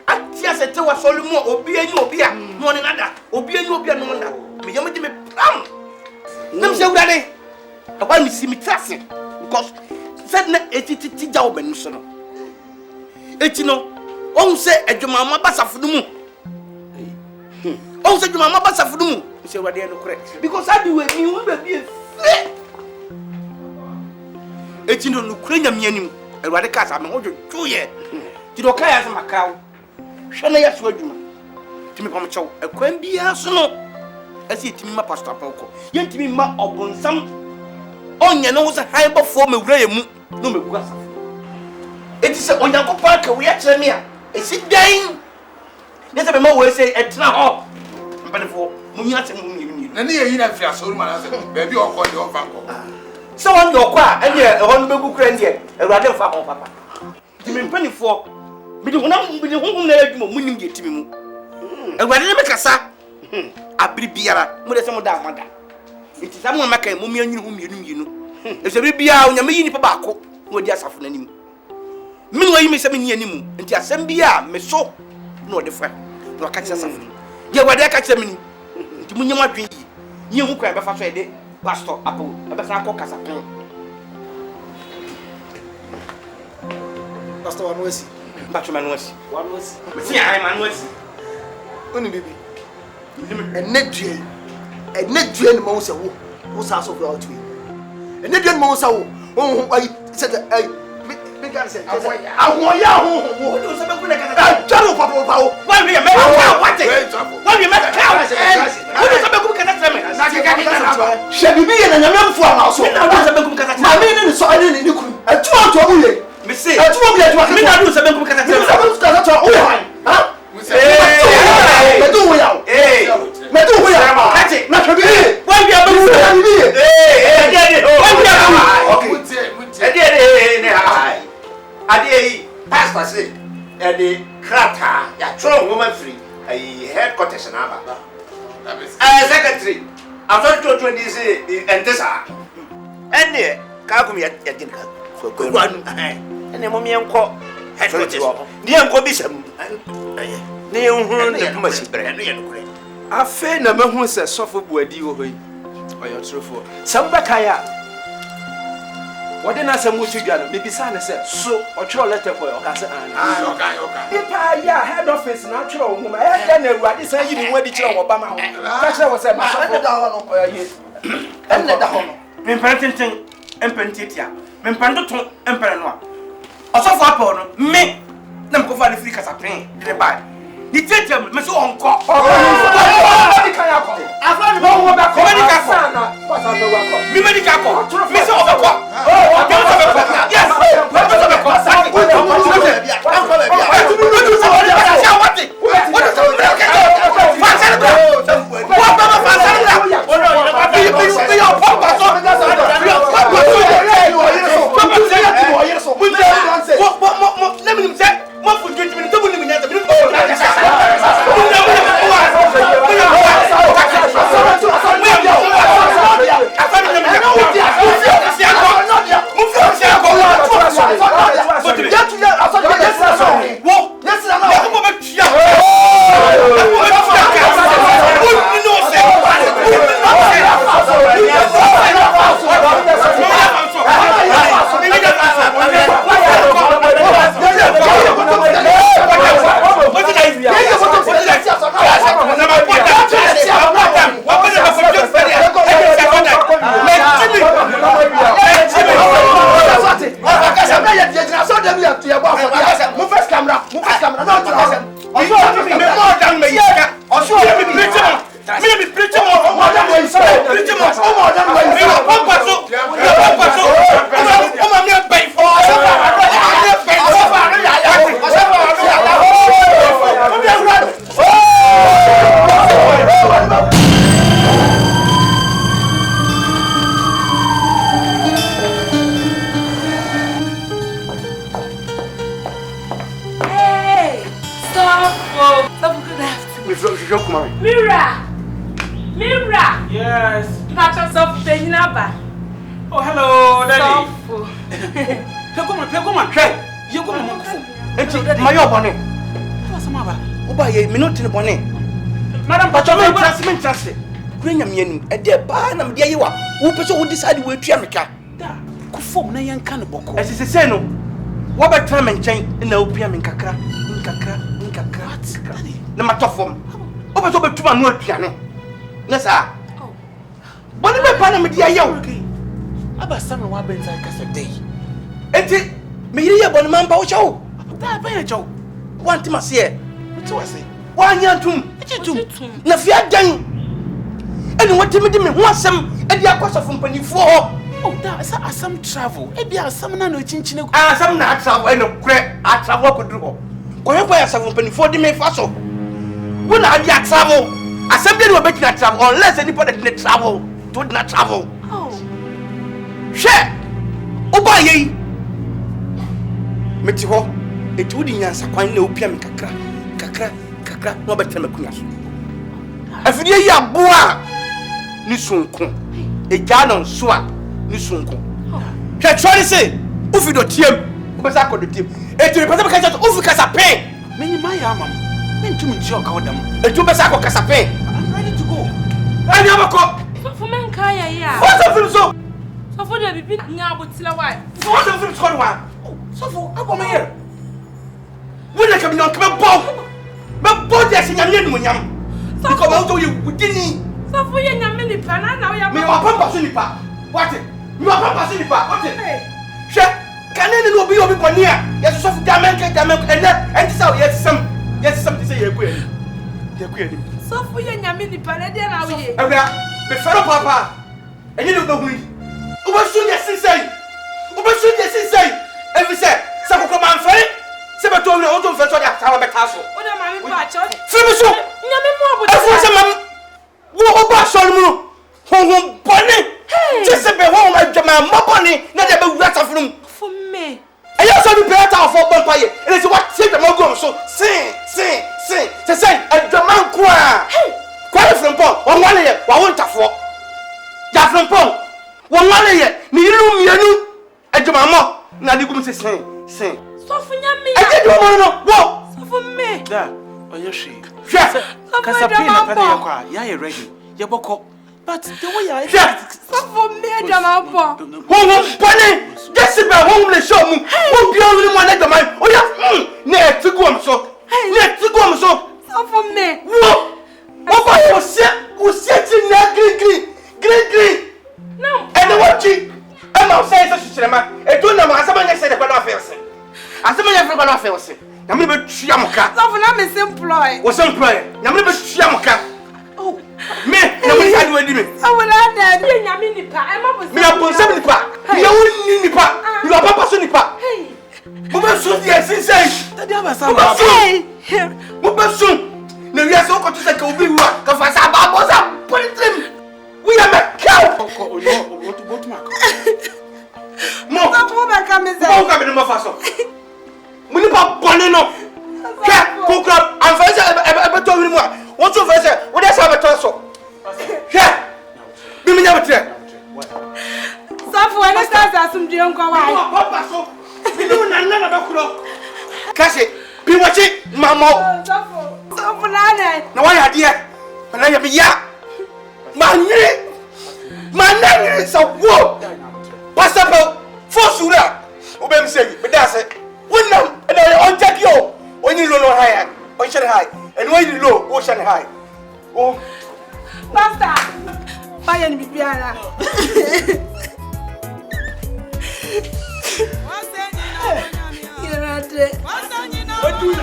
Atia se te wa Solomon obi anyi obi a no ne nada. Obi anyi obi a no nada. Me yam de me pram. Nam se wurade. E wa mi si mi trase because said na etiti ja obanu so no. Eti no on se adwuma ma basafo no mu. On se adwuma ma basafo no mu. Se wurade no correct. Because I do we mi hu be bi eti no Ukraine mi anim. Ewurade ka sa me ho dwo ye. Ti do ka ya se makaw. Hwe na ya so adwuma. Ti me pam chew. Ekwan bia so no. Asi ti ma pastor Apoko. Ye ti ma obonsam. Onye no se han bofo me wura ye mu. No me gu asafo. Eti se onyankopon ka we ya kire me a. Esi dan. Ne se me ma we se etna ho. Mpanefo munyi ate mu mi. Na ne ye na fi asoru ma na se ba bi okọ de ofa ko. So on your kwa ene e ho no begu kra ndie Ewurade mfa ho papa. Ti me mpanifo bi de honam na adwuma munim de timi mu. Ewurade ne mekasa. Abri biara mo de se mo da amada. Nti sa mo maka mo mianyuru hu mienu. E se bi bia onyame yi ni pa baako no di asafo nanim. Me no yi me se me ni animu. Nti asem bia me so no de fa. No aka kire asafo. Ye Ewurade aka kire me ni. Nti munyam adwen yi. Ye hu kwa be fa so e de Pastor Apple, ebe sa ko kasa pen. Pastor Wanwesi. Pastor Wanwesi. Wanwesi. Me ai Wanwesi. Oni bibi. Enedue ni mo se wo. Wo sa so for out we. Enedue ni mo sa wo. Ho ai se ai me kan se. Awoya ho. Wo do se be ku na kasa. Jaro papa wo. Wa me me what? Wa me me ka. Wo do se be ku kasa treme. Shebibi ye na nyamemfo ama so. Na do se be ku kasa treme. Ma me ni so ani ni kun. Atuwa to mu ye. Me say. Atuwa bi atuwa. Me na do se be ku kasa treme. Me do kasa to o han. Ha? Me do wo ya. Me do wo ya. Kati. Na shebibi. Wa bi abu. Shebibi. Wa bi abu. Okay. Ade pastor say the krata ya throw woman free headquarters na ba. Secretary after to this entesa ene ka kum ya din ka so ko anu ene mo mi enko headquarters ni enko bi sam ni ehun de kuma sibre ene ye nokure afe na mahu se sofo buadi wo hoyi oyo trofo samba kaya wode na samu tudwa no bibisa ne se so otwero letter for o ka se okay. Ipa ya head office na twero wo ma e de na Ewurade san yi ni mu adi kire wo ba ma ho ka kire wo se ma so da ho no oye enne da ho no me mpantenten empantitia me mpantoto empere no a osofo apọ no me na mkofa de free kasa pen de ba ni tetia me so onko di kan yakọ afọ ni bo wo ba ko me di ka ko na pasa be wa ko me di ka ko me so obekọ yes Me preach more. More than one. Preach more. More than one. Me papa so. Papa so. Oma me pay for. Mira! Yes. Catch us up to Naba. Oh, hello, Daddy. Come on. Hey, you come on. My bonnet. What's the matter? Obaye, me not in the bonnet. Madam, but you're trust. Bring him in at the bar and there you are. Who person who decided we'll try me car? Kufom na yan kan boko. As is say no. What about time and chain in the opium in kakra. Na matofom. Oba so betuma no aduane. Na sa. Oh. Boni me pa na me dia yaw. Aba sam wa benza kasa dey. Enti me yiri ye boni man pa wo chawo. Da ba ye chawo. Wanti mase e. What was it? Wanya tum. Echitum. Na fia dan. Eni wotimi di me ho asem e dia kwasofo mpanifo ho. Oh, that is ASEM travel. Ebi ASEM na no chinchine. ASEM na travel e no kure a travel ko duru ho. Koye kwa ASEM mpanifo di me fa so. When I travel, ASEM dey no bet na travel unless anybody dey travel. Do not travel. Oh. Share. Obaye. Meti ho. Eti wodi nyansa kwan na opia me kakra no bet na kunya so. Afidie ya boa ni sunko. Eja no so a ni sunko. Hwe twori se, ufi do tiem. Ubesa ko do tiem. Eti re pese ka ufi kasa pen. Menyi maya amam. Mentum nti o ka wodam. Eti ubesa ko kasa pen. I'm ready to go. Ani abako. For men kaya ya. What of film so? So for the bibi nya abotila why? What of film so one? So for aboma here. When I come on come bomb. Me body asinyam ye nunyam. Because I want you within. So for you nyame ni pa na na ya. Me wa pampa so ni pa. What? Me wa pampa so ni pa. What? She can any no be obi boni a. Yes so for damen and say yes some say ye ku ani. Ye ku ani. So for you nyame ni pa na dey na we. Ebra, me fero papa. Enyi no go hu. Obasu ye sisai. Every say sakoko man fere. Se beto we o to fe so dia tawa beta so. O da mami pa cho. Fimi so. Nyame mo obo. Efu se mam. Wo oba so mu. Honhom boni. Just be home my jama maboni na de be wura safrum. For me. Eya so be better for bonfire. It is what say the go so. Sing. Say a jama kwa. Kwa from pon. Won wale ye, wa won tafo. Ja from pon. Won wale ye, ni iru mienu. E jama mo na di gum say sing. So for nyame. I did no. Wo. So for me. Da, oyo shi. Hwe. Kasa pin na pa ya kwa. Ya ready. Ye boko. But the way I so for me jama po. Honhom boni. Just be home le show mu. Wo bia wi mo na jama. Oya. Na tigom so. So for me. Wo. Wo ba yo se ti na green. No. And what you? I'm outside so shirema. E do na ma asama nya say the kwano afese. Asama nya kwano afese. Nyame be tua moka. So for na me employ. Wo employ. Nyame be tua moka. Oh. Me na mo sadi wadi me. So for na da be nyame nipa. E ma bo se. Me abonsam nipa. Me wonni nipa. Me papa so nipa. Hey. Mo be so dia sinsei. Daddy abasa. Hey. Mo be so. Na wi aso ko to se ka obi wu a. Ka fa sa ba bosa. Politim. We are a cow. What mark? Mo. So ba ka me say. Mo ka be no faso. Mo ni pa bone no. Ke ko kra am fa se e to wi mu a. Won so fa se wo dey sa be to so. Ke. Bi mi nya betre. So for any stars asum di onko wa. Mo papa so. Bi no na do kro. Kasi bi wachi mama. So for na na. Na wa ya de. Na ya bi ya. Manani sa wo. Pastor Paul Fosura. Obem say, but that's it. Wonam and on take you. When you low high, on shine high. And when you low, ocean high. Oh, Pastor. Why any bibiana? What do you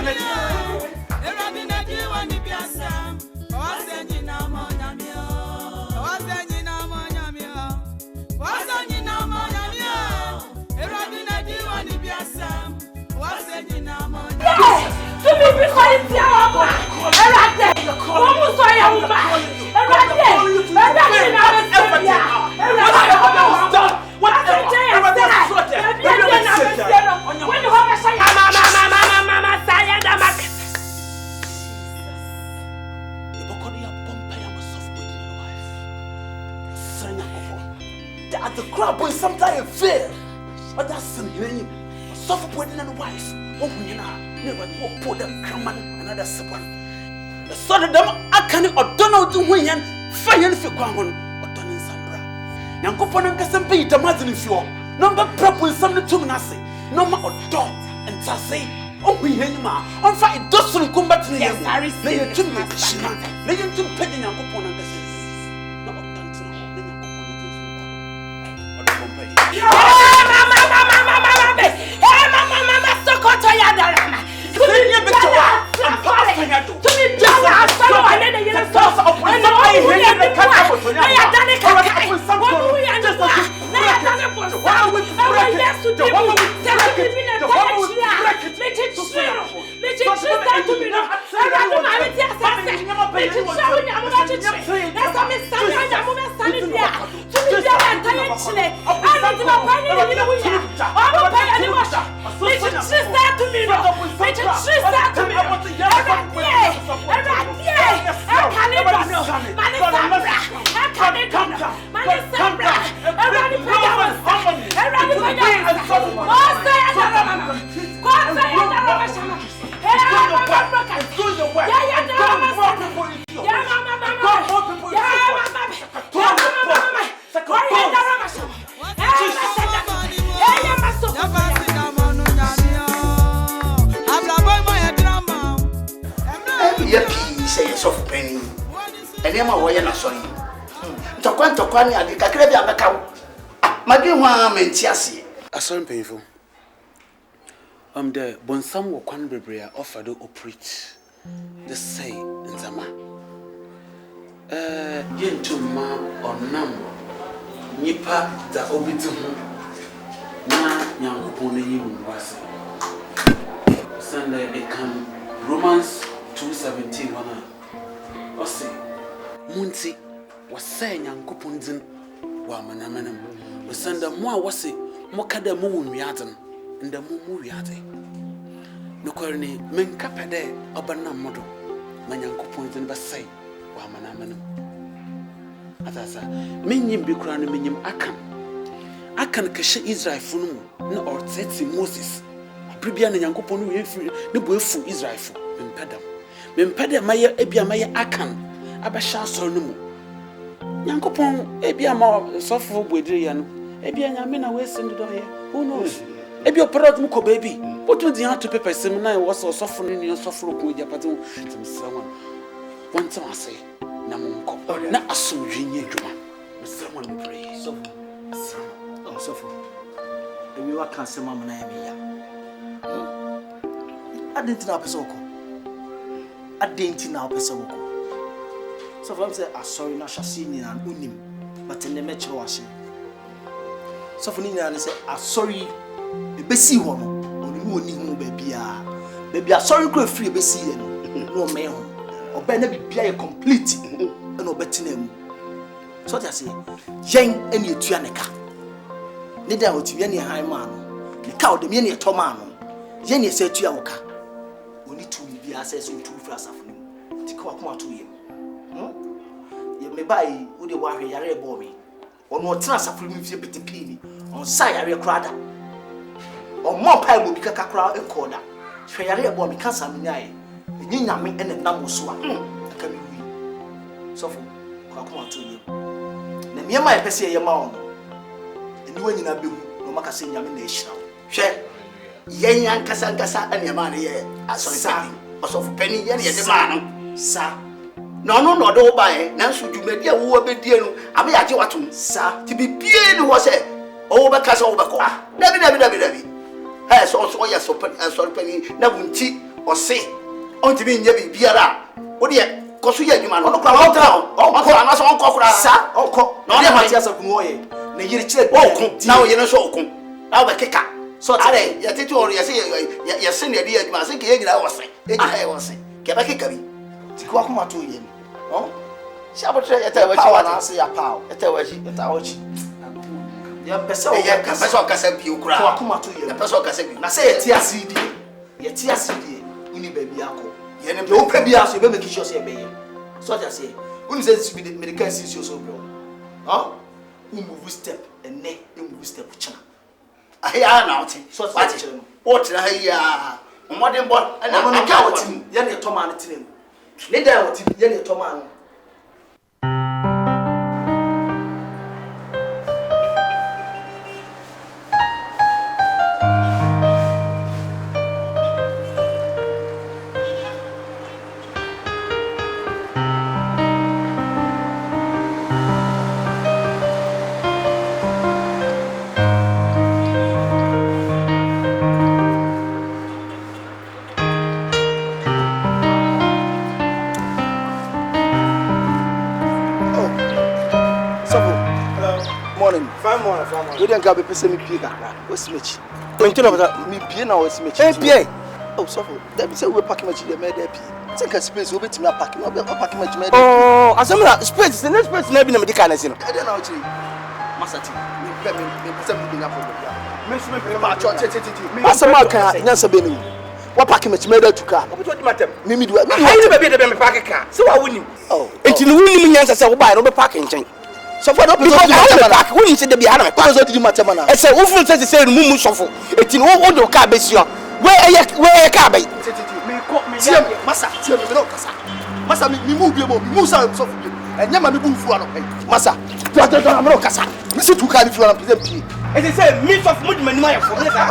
The crowd boy sometimes fail, but that's something. Soft wedding and wife. Oh, you know, never put them come another support. The son of them, I can't or don't know to win and fire if you go on or done in Sambra. Yanko Ponan can be the Mazin if you are. Number prop with some to Nasi, no more dog and Sassy. Oh, we hear you, ma. On fire, doesn't combat me. Yes, I receive to me. Lay him to pay Yanko Ponan. Sorry, painful. The Bonsam will Quanbrebria offer to operate the say in Zama. Yentuma or Nam Nipa the Obitum Na Yankuponi was Sunday it can Romans 2:17 1 or say Munti was saying Yankupunzin Wamanamanam was send a more was it. Mokada moon yaden and the mumu yade. No corny, men capade, Obana model, Manyanko point and Basay, Wamanamanum. Atasa, Minim be crowned minim Akan. Akan Kasha Israel Funum, no or Tetsi Moses. Pribian and Yankopon, the boy for Israel, Mimpedam. Mimpeda Maya Ebia Maya Akan, Abasha Solnumu. Yankopon Ebia more soft with Ebi anyamena we send it here. Who knows? Ebi operate muko baby. What do you have to paper seminar was so suffering in your suffer with your pattern? Someone. One time I say, Namunko. Na assume Junior Juma. Someone pray. So, and we work on some mamma. I didn't know Pesoko. I didn't know Pesoko. So, if I say, I saw you, I shall see you and unim, but in the metro washing. So for Nina, I say, I'm sorry, the Bessie one, or the moon, baby. Baby, I'm sorry, go free, Bessie, no man, or Benny be complete, and no better name. So I say, Jane and you Tianica. Neither would you any high man, the cow, the many Tomano. Jenny said to Yawaka, we need to be assessing 2 flask of him to come out to him. You may buy with the warrior boy. Or no transfer from you petty penny, on Sayare Crada. Or more pie will be a crowd and corner. Sayare bomb cancer minai. Nina me and a number swap. Can be we. So for come to you. The mere my Pessia Yamon. And you in a bill, no Macassin Yamination. Share Yan Casangasa and Yamani, as I also for penny and the man, sir. No, do buy. Nansu to media who will be dear. I mean, I want to, sir, to be peeing was it. Over Casa Overcoa. Debbie. Has also a soap and salt penny, Nabunti or say. On to be never be around. What yet? Cosuya, you man, on the crowd down. Oh, I'm not on Cockra, sir. Oh, no, never just a boy. Now you're so now you're so now the kicker. So are ya tete or ya say ya send ya dia ma say ke gira wose e gira ya wose ke ba ke kabi ti ko akoma to ye no si abotre ya ta wa chi na say ya paw ya ta wa chi ya pesa o ya pesa o kasa bi okura ko akoma to ye ya pesa o kasa bi na say ya ti asidi uni baby akọ ye ne o pa bi aso e be make sure say e be ye so that say uni say this be the medical sisi so bro we move step and ne move step chana ahia na oti so what chire no what na ahia modern boy na no ka oti ye ne to man tinem ne da oti ye ne to man we don't get a person me pay kakra what's me chi twenty no me pay na what's me chi APPIAH oh so that be say we pack me chi dey me dey pay think a space we betimi pack me pack me chi me oh asem space the next space na bi na medical na si no e dey na chi master team me person me dey na problem me so me pay ma cho titi master ma kan nyansa be ni wa pack me chi me dey tuka obi to di matem me do ayi ni be dey me pack ka se wa woni oh enti ni woni nyansa se wo ba no be pack nchen so for that because I want to pack when you say the be ana pack so did you matter man e say wo fun say mumu sofo eti wo do ka be sio we ka be me ko me ya masa tie me no kasa masa me mu bie mo mu sa sofo bie enya ma me bu fu ano pe masa to me no kasa me si tu ka ni fu ano pe pie e say me sofo mu di manima ya fo me sa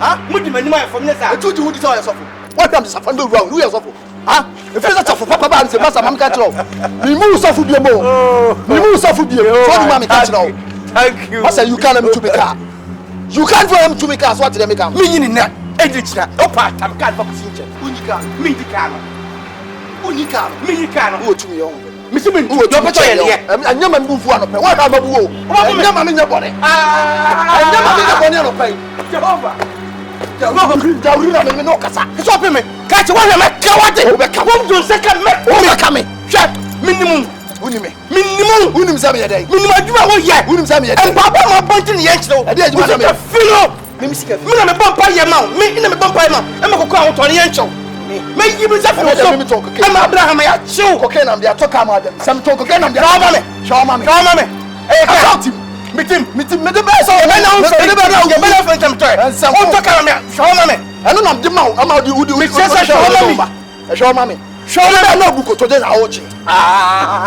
ha mu di manima ya fo me sa e tu di sa ya sofo what am sa fan be wrong who ya sofo ah if you say sofo papa ba say masa mam ka tro me mu sofo bie mo me mu sofo bie so di ma me ka tro thank you masa you can't to me car you can't for him to me car so what dem make am me nyini na edi kira o pa tam ka fa kusinche unika me di ka no unika me ni ka no o tu me on me se me do pe to ye ne anya ma bu fu ano pe wa ka ma bu o anya ma me nya bone anya ma me nya bone ano pe Jehovah Jawri na me no kasa so pe me ka che wa me ka wa de o be ka wo do se ka me o be ka me hwe minimum unim sa me ye dey minimum aduma wo ye unim sa me ye dey en papa ma bontin ye nchiro e dey aduma sa me filo me misika me na me bompa ye ma me ina me bompa ye ma e ma kokko awon to ye nchiro me yi mi zafi so e ma Abraham ya chiu koke na me dey talk am dem sam talk koke na me dey show ma me e ka mitim me de be so me na unso me de be na o me na fa ntam toy o to ka me show ma me eno na de ma o ama di me se show ma me show ma na buko to de na o chi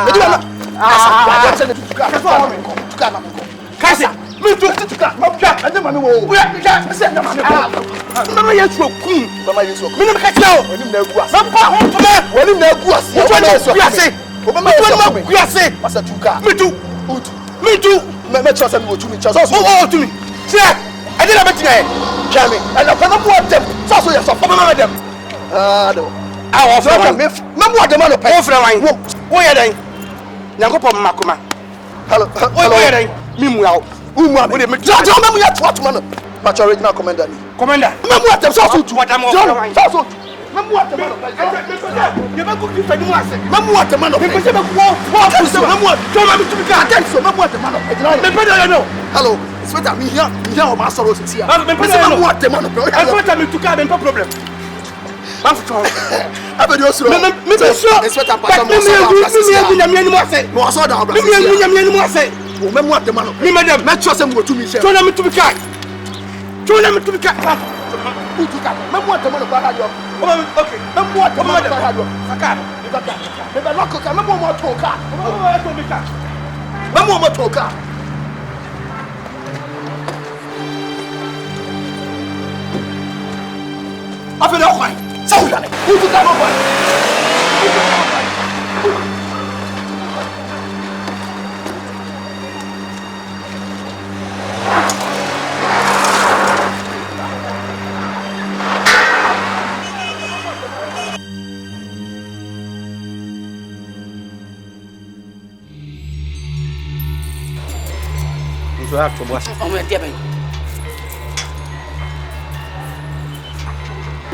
me de na asa se de tuka tuka na me ko kasa me tuka ma twa ande ma me wo ya se na ma me ko mama yesu okun mama yesu okun me na me ka twa o onim na agu ase ma pa ho to me wonim na agu ase o to na agu ase o ba ma agu ase asa tuka me tu me trust me wo tu me trust o tu me se e dey na betina e jami and na mo dem so ya so o ba ma dem do a o fra me mo dem no pe o fra wan wo ye dan nyankopɔ makoma hello wo ye dan mi mu awo umu abi me try to me ya twat man patch original commander ni commander me mo dem so tu so me mo dem no ye ba ku ki fadi mu ase me mo dem no me pese be wo so me mo to ma mi tu ka atten so me mo dem no me pese no hello inspector me here o ma soro so tia me pese me mo dem no inspector me tu ka be no problem ma fu chon abedi osuro me be sure inspector pastor mo so me egu nyam ni mo ase mo so da obra me egu nyam ni mo ase o me mo dem no me madam me trust me wo tu mi share to na me tu ka utuka me mo dem no ba radio okay me mo dem no ba radio saka me be lock ka me mo to ka me mo to ka afele okwai sawu dale utuka no boy so have to wash o me dia ben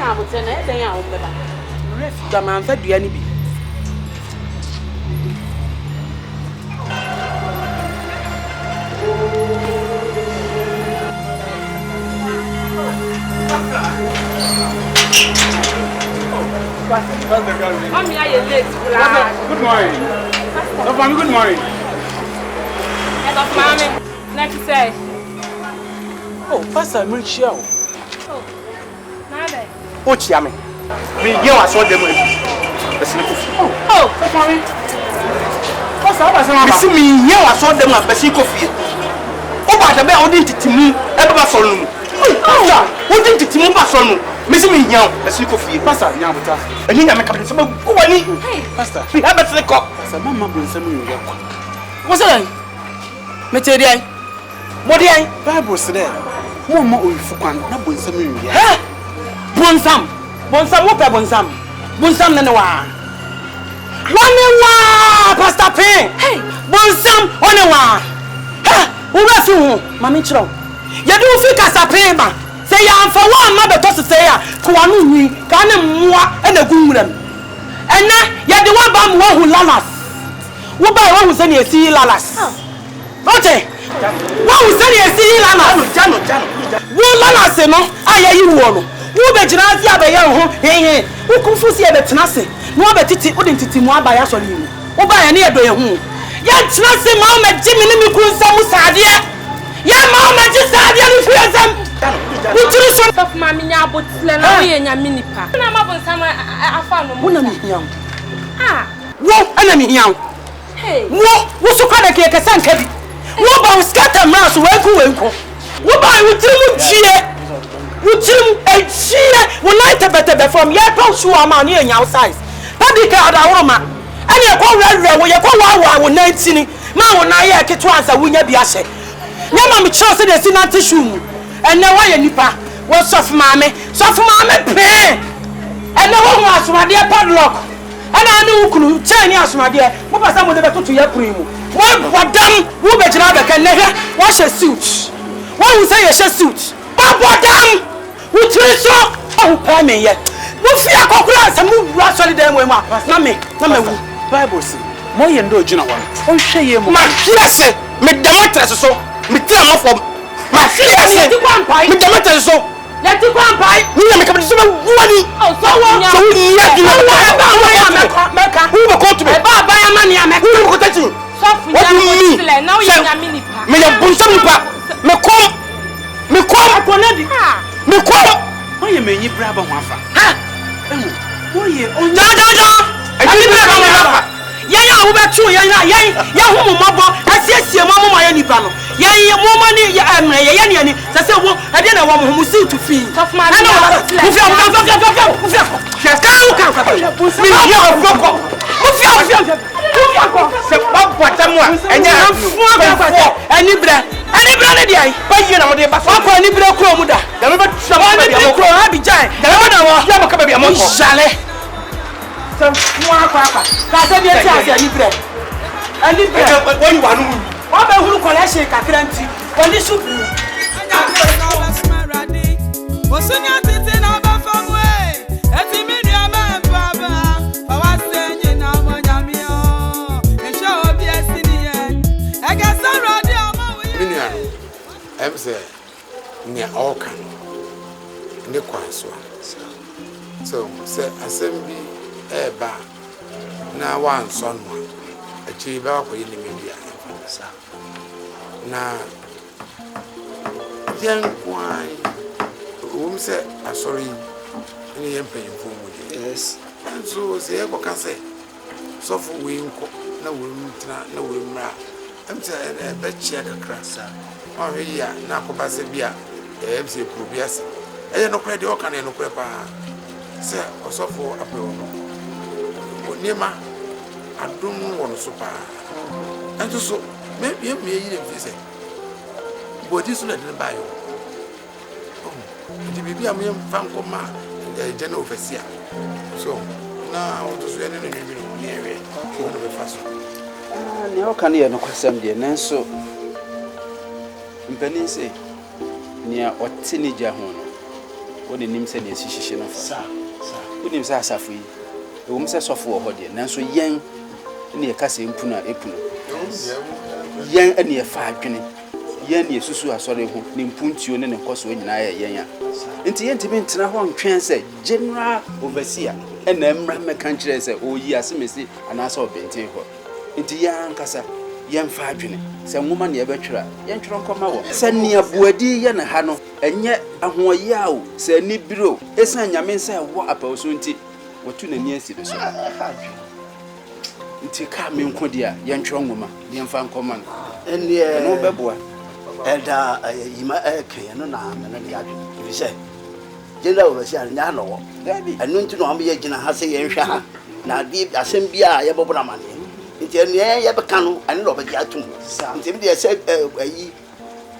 can put in it, they are over. The man fed the enemy. Mommy, are you late? Good morning. Good morning. Head of MAAME. Next say. Oh, Pastor, I'm rich here. Oh, Nade. Oh, Chiame. Me, I saw them. Oh, sorry. Pastor, I see me, I saw them at Bessicofi. Oh, but the bell didn't to me, ever for you. Oh, who didn't to me, Pastor? Miss me, young, Bessicofi, Pastor, Yamata. And you make up the summer. Who are you? Pastor, we have a cop. Pastor, Mamma brings some new work. What's that? Material. What do I? Bible said, who am I for one? Not with some new. Eh? Bonsam, what a bonsam? Bonsam, no one. Pastor Payne. Hey, Bonsam, on a one. Who was you, Mammy Chro? You do think as a payment. Say, I'm for one mother to say, Kuanui, Kanemwa, and a goon. And now, you're the one who lalas. What by one who send you see lalas? Okay. What who send you see lalas? Who lalas, no? I you won. Who bet you not have a young hey, who confuse you at Tenassi? No betty wouldn't it more by us on you. Or by any other home. Yet, Tenassi, Mamma, Jimmy, Nimu, Samusadia. Yeah, Mamma, just Sadia, if you have them. Of Mammy, but Lenny and your minipa. I'm up on some I found one young. Ah, what enemy young? Hey, what's so kind of cake? A son heavy. What about scatter mouse? What about you cheer? You trim a cheer when I better from your post you are man in your size. Public out a woman. And you call red where you call 19. Now, I get once a winner be a say. No, mammy chosen a sin tissue. And now I nipa was soft mammy pay. And no one was my dear padlock. And I knew who could turn us, my dear. What was some of the to your primo? What damn, who bet you can never wash a suit? What will say a suit? What damn, who treats so? Oh, pay me yet. What fear cockroach and move rationally them with my Bible say, more you do, General. Oh, say, my yes, make the matter so. Me tell off from my fears. Let the matter so. Let the one pie. We are making some money. Oh, so we are doing who will call to me? Buy a money. I'm who will protect you. What do you mean? Now you are mini. Me a bunsom pa. Me come. Why you mean you grab a wafa? Ha? Why you on I didn't Yaya who bet you, Yahu Mabo, I see your mamma, my Nipano. Yaya, more money, Yanni, that's a woman, I didn't want who see to feed. Of my some small papa. Casa be a libre. And libre. When you are what about who collection Catranti? When this should be. Was soon at it in our phone way. At the medium and Baba. I was saying now, Monamio. And show up yes in the end. I guess I'm saying, near all can. In the Quanswa. So, say, assembly. Eba na one son one achieve up in the media na young wine whom said I'm sorry any paying for yes and so say I say so for we no room I'm saying a bed check a crass oh here na kobasebia MC Probias and no credit or can no prepare say OSOFO APPIAH Nema, I don't know what so far. And so, maybe you may visit. But this one I didn't buy you. Oh, the baby, I'm young Fancoma, the general overseer. So, now I want to swear in the area. How can you no question the name so? Penny say, near what teenager home. What the name said is she no Sir. Who names are Safi? The woman says of war body, and so young near Cassie Puna Epuno. Young and near 5 guinea. Young near Susu, sorry, who named Puntu and Cost when I am. Into intimate Nahon Chance, General Overseer, and then Ram country as oh, yes, Missy, and I saw Bentin. Into young Cassa, young 5 guinea. Some woman near Betra, young Tron come out. Send near Buadi and Hano, and yet a Hoyao, say Nibro, a son Yamin say what a personality. What you near citizen? It's coming, Codia, young Tron woman, the infant command. And No Beboa. And you might no name and the other. If you say, General was a Nano, and known to know me a General Hassay and Shah. Now, deep Assembia, Yabobraman. It's a near Yabacano and Robert Yatum. Something they said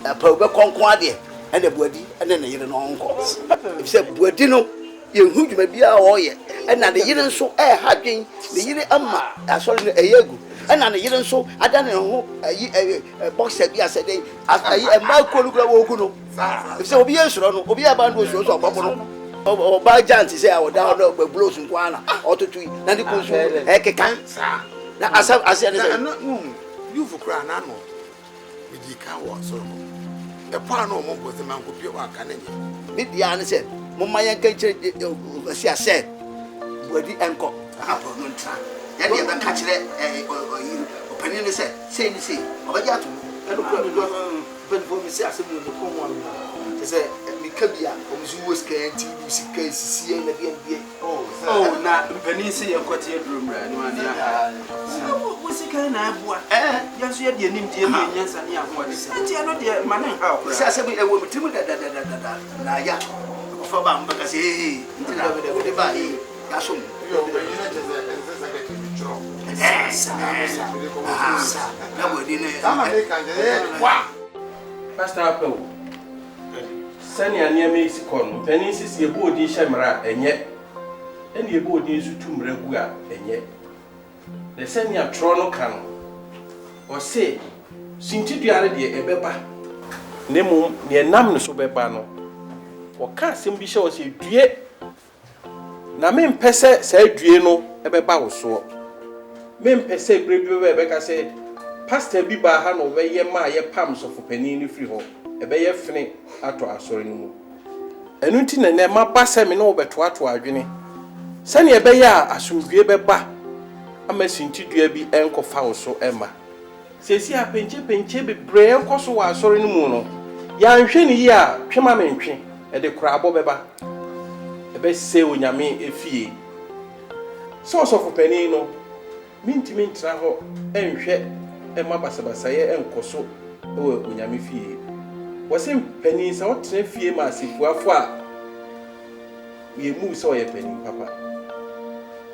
a proper conquadia and a body and then a year on course. If said Buadino, you who may be our warrior, and now the year so air having the year Amma, I saw a year ago. And on the year so, I done a box at the said, a Malcolm Wokuno. If so be a son, or be a band was also a or by chance, say, I would down over blows in Guana or to tree, and the consul, Eka. Now, as I said, you for crying, I know. With the cow, so the pano was the man who be one cannon. Bid the answer said, Mamma can said, where the anchor, then you have catch it, or Penny said, say, or Yatu, and but for me, say, I said, the poor one. They said, Mikabia, who was can't see case, see, and again, oh, now, Penny say, I've got your room, right? What's the kind of what? Yes, you had your name, dear, yes, and what is it? I know, dear, man, how? I said, we will be timid that Naya, for Bam, because he didn't buy Yasum. Pastor Apple, send your near Mexico, Penny says your body shamra, and yet, and your body is to Mregua, and yet. The send your trono can or say, Sintidiarity a beba. Nemo near Namnus Obebano, or Cassim Bishop, you dear. Namin Pesse said, Dueno, a beba so. Men Pesse, brave Rebecca said, Pastor Biba Han over ye ma ye palms of Penini Freehold, a bay of Fene at our sorry. And until and my bassam over to our journey. Send your baya as soon beba. A message to be uncle foul so Emma. Says ya penche be brave coso was sorry no mono. Yan shenny ya, Chimamenchi, at the crab beba. A best say when Yami a fee. Source of Penino, minty traho, and shed. Emma Basabasaya and Coso, oh, Unyami fee. Was him pennies out, fee massive, wafwa. We move so a penny, Papa.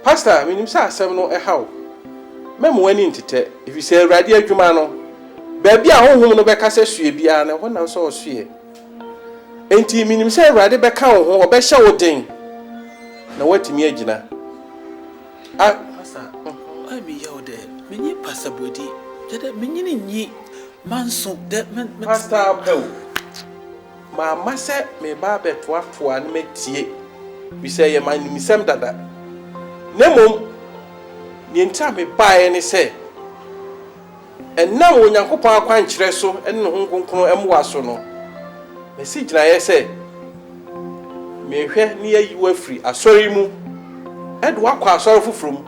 Pastor, I mean, him say, no, a how. Memo went into te, if you say, Radia Jumano, baby, a home no back as a sweebiana, when I saw a sphere. Ain't he mean him say, Radibacao, or Besha ding. Now, what to me, Gina? Pastor, I mean, you're there. Many Pastor Body. That meaning ye manso that man Pastor Bill. My master may barber to one métier. We say a man me sem dada. Nemo the entire me buy any say. And now when Yanko Pa quench so and no emwaso no. Message na say. Me hwe near you were free. A sorry mu. And what qua sorrowful from.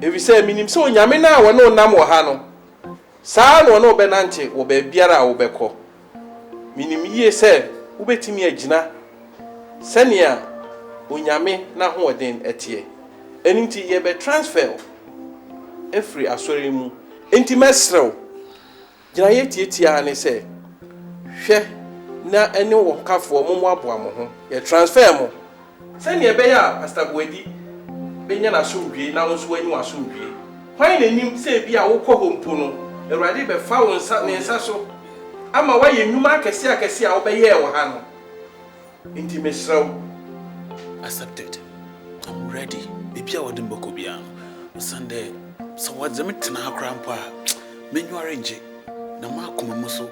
If you say, Minim so Yamina or no Nam or Hano, San or no Benante or Bebiara or Beco. Minim ye say, Ubetimi a Gina. Senia, Unyame na ho den etie. Enti ye be transfer. Every asorimu. Enti mesro. Gina ye tie ane say. Hwe na ene wo kafo mo aboa mo ho. Ye transfer mo. Senia be ya Pastor Gwedi. Benya na sumdwe na wonso wanyu asumdwe hwan nanim se bia wo kɔ hompo no awurade be fa won sa ne nsa so ama waye nnwuma akɛse a wo bɛyɛ wɔ ha no nti mesrɛw accepted. I'm ready. Baby, I wouldn't book Obiano. Sunday, so what's the meeting? Our grandpa, menu arrange it. Nama Kumamoso,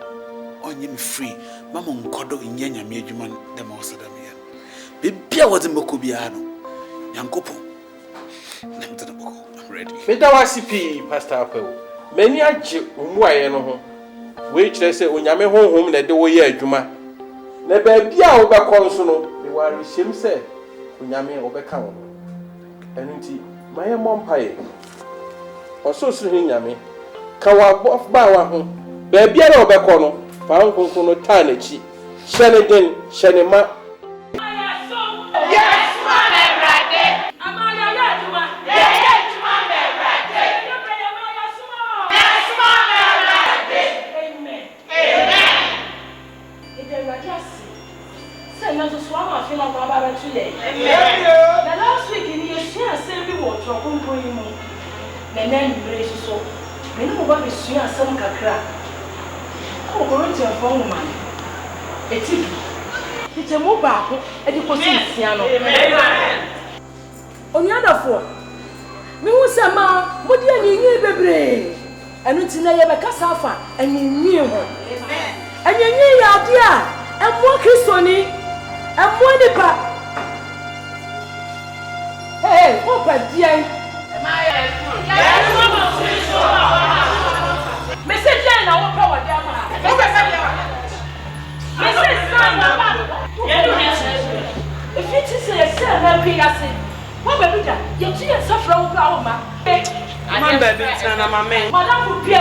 on you free. Mamma Kodo in Yanya Majuman, the most of them here. Bibia was a Mokubiano. Yankopo. I'm ready. Medawasipi, Pastor Apple. Many are Jumway. Which they say, when Yame home, let the way Juma. Never be our back consuno. The worry shim said, when Yame overcome. And my mom pie. Or so soon Yame. Kawa both bow home. Baby, I overcome. Found Kunkuno Tanachi. Shannon, Shanema. Yes, ma'am, right there. Amaya, Juma. Yes, ma'am, right there. Yes, ma'am, right there. Amen. Amen. It's a majesty. Say, not to swallow a film of Baba today. Amen. The last week in the year, she has said we were to a company. The name is so. Many of us see some crack. Oh, going to a phone woman. It's it's a mobile education. Amen. On the other four, me who say, Ma, what do you need, baby? And it's in a Casafa, and you knew her. Amen. And you knew your idea, and more Christoni, and more Nipa. Hey, what a dear. Message, I won't power down. If you say a seven acid, what baby, you see a suffer over our man. I'm baby, and I'm a man. Madame would be a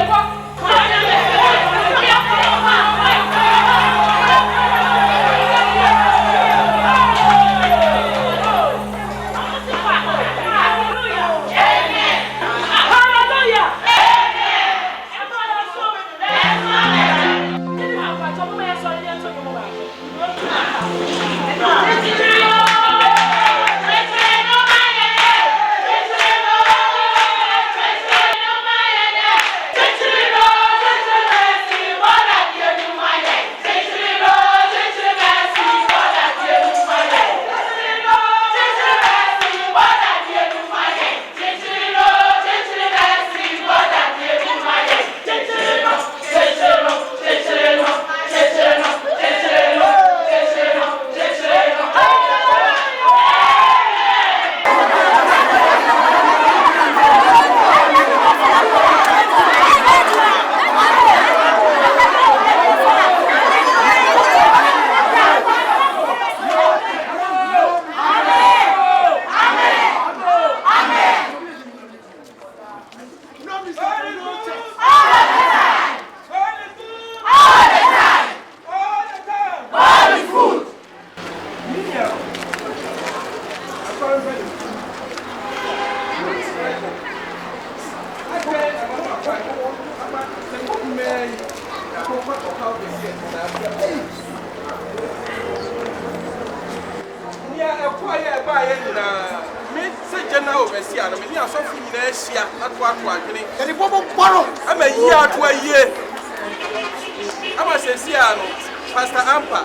Pastor Ampa.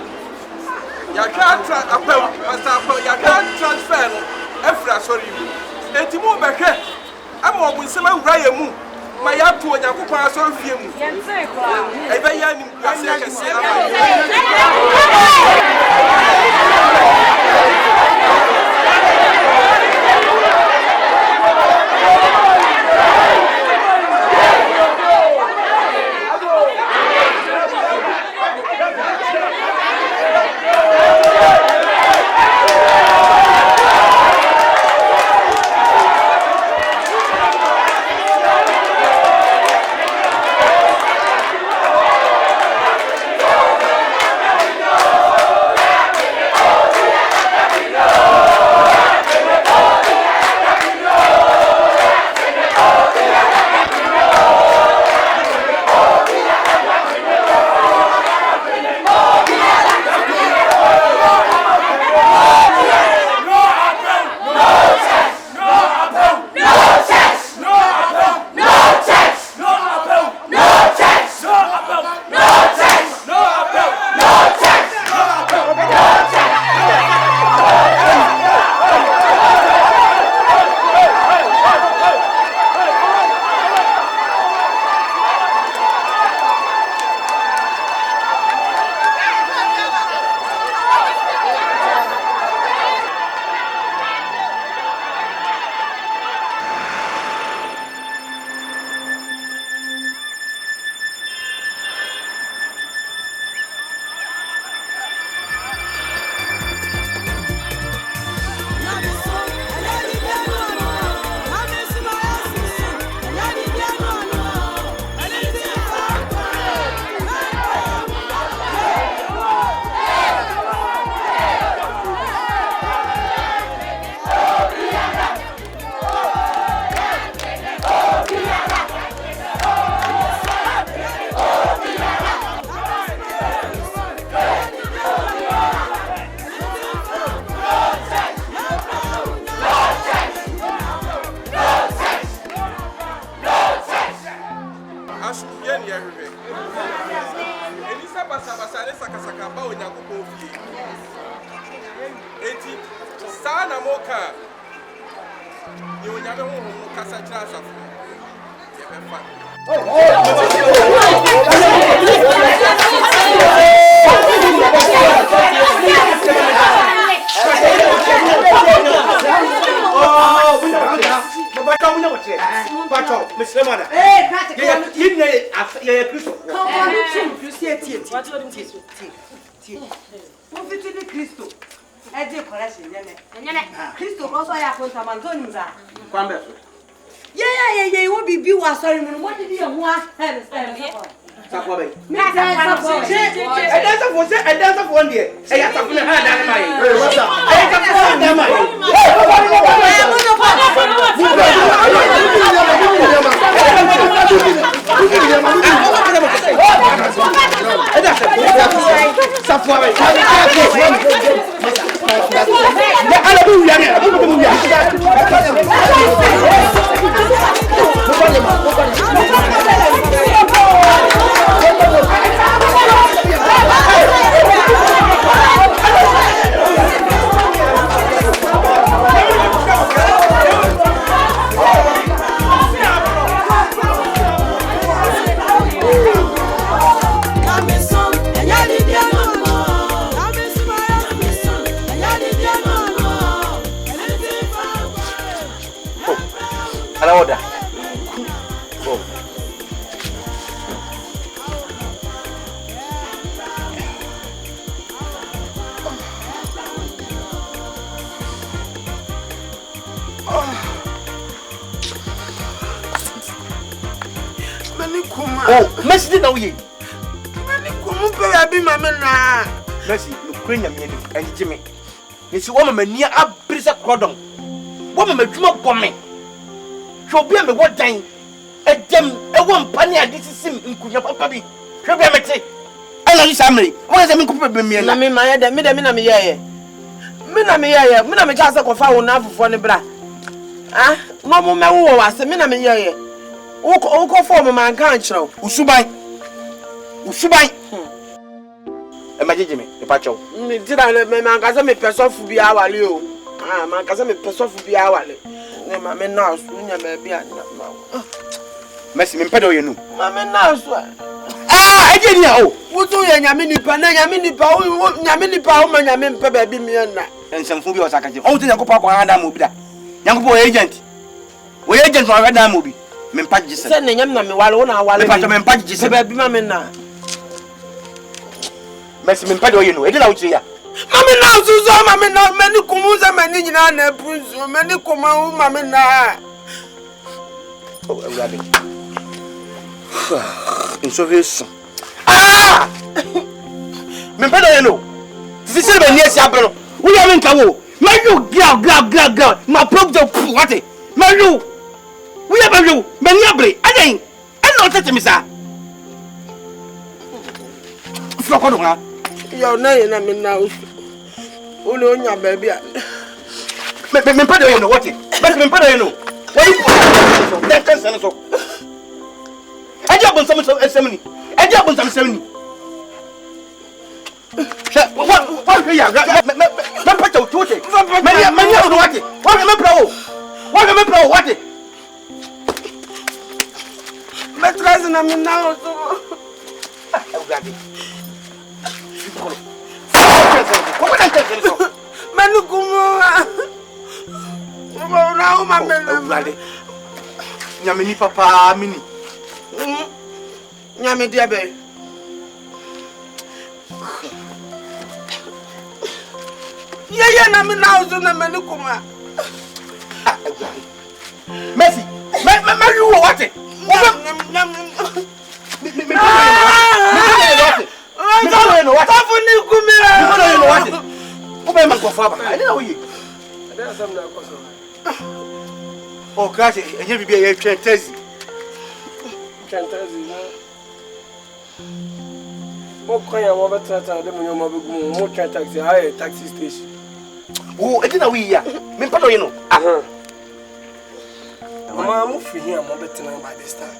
You can't transfer Efra sorry you. Etimu beke. Ama obusema wura mu. Ma ya to Onyankopon aso fie mu. Yense kwa. Ebe ya ni kwase kese ama. asu yen ya hwehwe. Elisa basa le sakasaka ba Onyankopon fie. Eti saa na moka. Ni Onyame ho kasa kira asafo. Ye befa. Yeah, what be you are sorry, what did you want? Order. Oh. Mani kuma. Oh, Mercy na uye. Mani kuma pe abi mama na. Mercy, no kwenya me ani jime. Nisi wo mama nia abrisa kodon. Wo mama dwuma bome. Hwobia me wodan. Edem ewo mpane ade sisim nkunya papa bi. Hwobia me te. Ana yi samre. Wo se me nkupa be me na me ma ye de me na me yeye. Me na me yeye, me na me ka se kofa wo na afofo ne bra. Ah, no mo me wo wase me na me yeye. Wo ko fo mo man kan kire. Usuban. Emajeje me, e pa chow. Me tira le me man ka se me pesofu bi awale o. Ah, man ka se me pesofu bi awale. Ne ma me na so nya me bia na ma. Mercy me pedo ye nu. Ma me na so. Ah, eje ni o. Wutu ye nyame nipa na nyame nipa o ma nyame mpe ba bi mi na. Ensamfu bi o sakaje. O tu Nyankopon akwa handa mo bi da. Nyankopon agent. O agent o handa mo bi. Me mpa gise. Se ne nyam na me wale wo na wale. Me mpa gise. Ba bi ma me na. Mercy me pedo ye nu. E de la uchi ya. Mami na uzuzo mami na meni kumuza meni nyina na punzu meni kuma u mami na. Oh, Ewurade. Inso hesu. Ah! Me pedo ye nu. Sisi be ni esi abro. Wo ya me nka wo. Mayu gra. Ma probe the what? Mayu. Wo ya mayu. Me ni abre. Aden. Ana o tete mi sa. Floko do ha. Yo na ye na me na usu. Ule onya baby a. Me pedo ye nu what? But me pedo ye nu. Why you? That can send so. Aja bon semni. Aja bon semni. What we are? Me pedo tuote. Many of what? What me pro? What? Me traz na me na usu. Ewurade. Manu kumu. Na o ma me na. Nyame ni papa mini. Nyame dia be. Ye na me na usu na manu kuma. Mercy. Me you what? Oh, crash, and you be a fantasy. Taxi station. Oh, I didn't know we are. Me pardon you know. I'm free here, I'm by this time.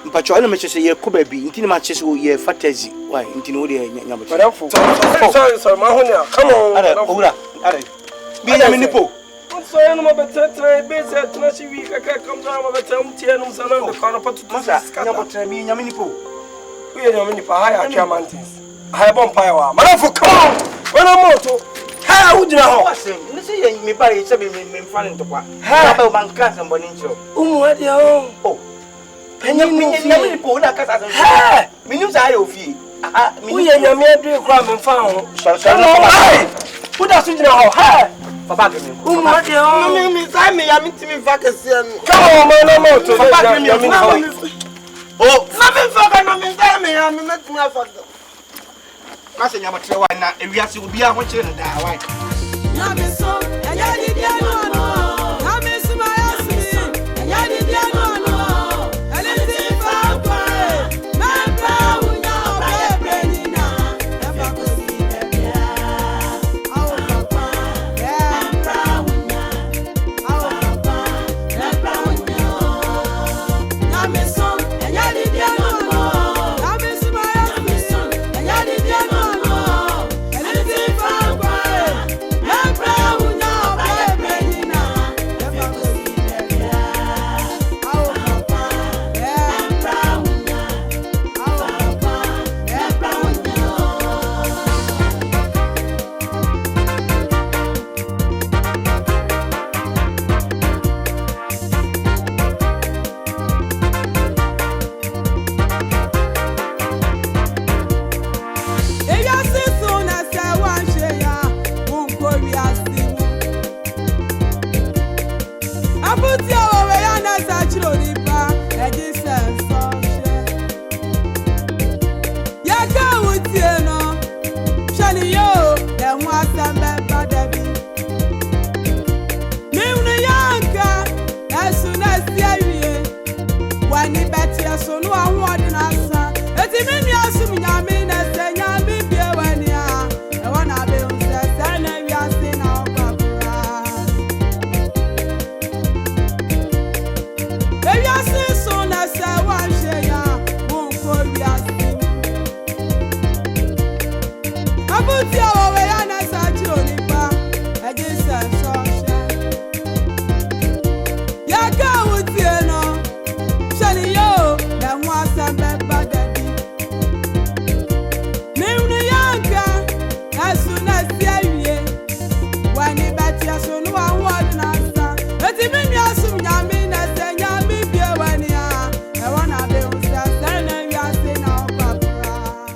mpacho na me chese ye ko baby ntini ma chese ye fantasy why ntini wo de nyabo sorry ma honya come on are owura are bi nya me nipo so ya no ma betetra be se tuna shi wi kaka come down ma betem tie no sana no kono patu masa nyabo tra bi nya me nipo we nya me nipo ha ya twa mountains ha bon pai wa manafo come on wana moto ha ujina ho wasem ni se ye me ba ye se me mfane ntokwa ha ba man kansa mboni ncho ade ho oh nya me nipo na kasa so ha minim sa ya ofie aha minim we nya me adu kra me mfa ho so uda so jina ho ha Papa give me. Ade ho Me say me ya me timi vacancy no. Come on man moto Papa give me. Oh, na me faka na me say me ya me metumi afaka. Kase nyama tre wa na ewiase obi a ho kire no da why. Na me so, eya di dia no ano. Na me so ma ya si. Eya di dia no ano. Ele ti fa kwa. Na pa unya oba breni na. Na fa ko si bebia. Awo papa. Na pa unya. Awo papa. Na pa unya. Na me so, eya di dia no ano. Na me so ma ya si. Eya di dia no ano. Ele ti fa kwa. Na pa unya oba breni na. Na fa ko si bebia. Awo papa. Na pa unya. Awo papa. Na pa unya. Eya sisu na se wanshe ya unkori asimu. Abuti awowe ya na sa chiro nipa eji senso she. Ya ka wutie no. Shani yo de hu asembe badebi. Miwnu yanka esu na si awie. Wani beti esu no ahu odi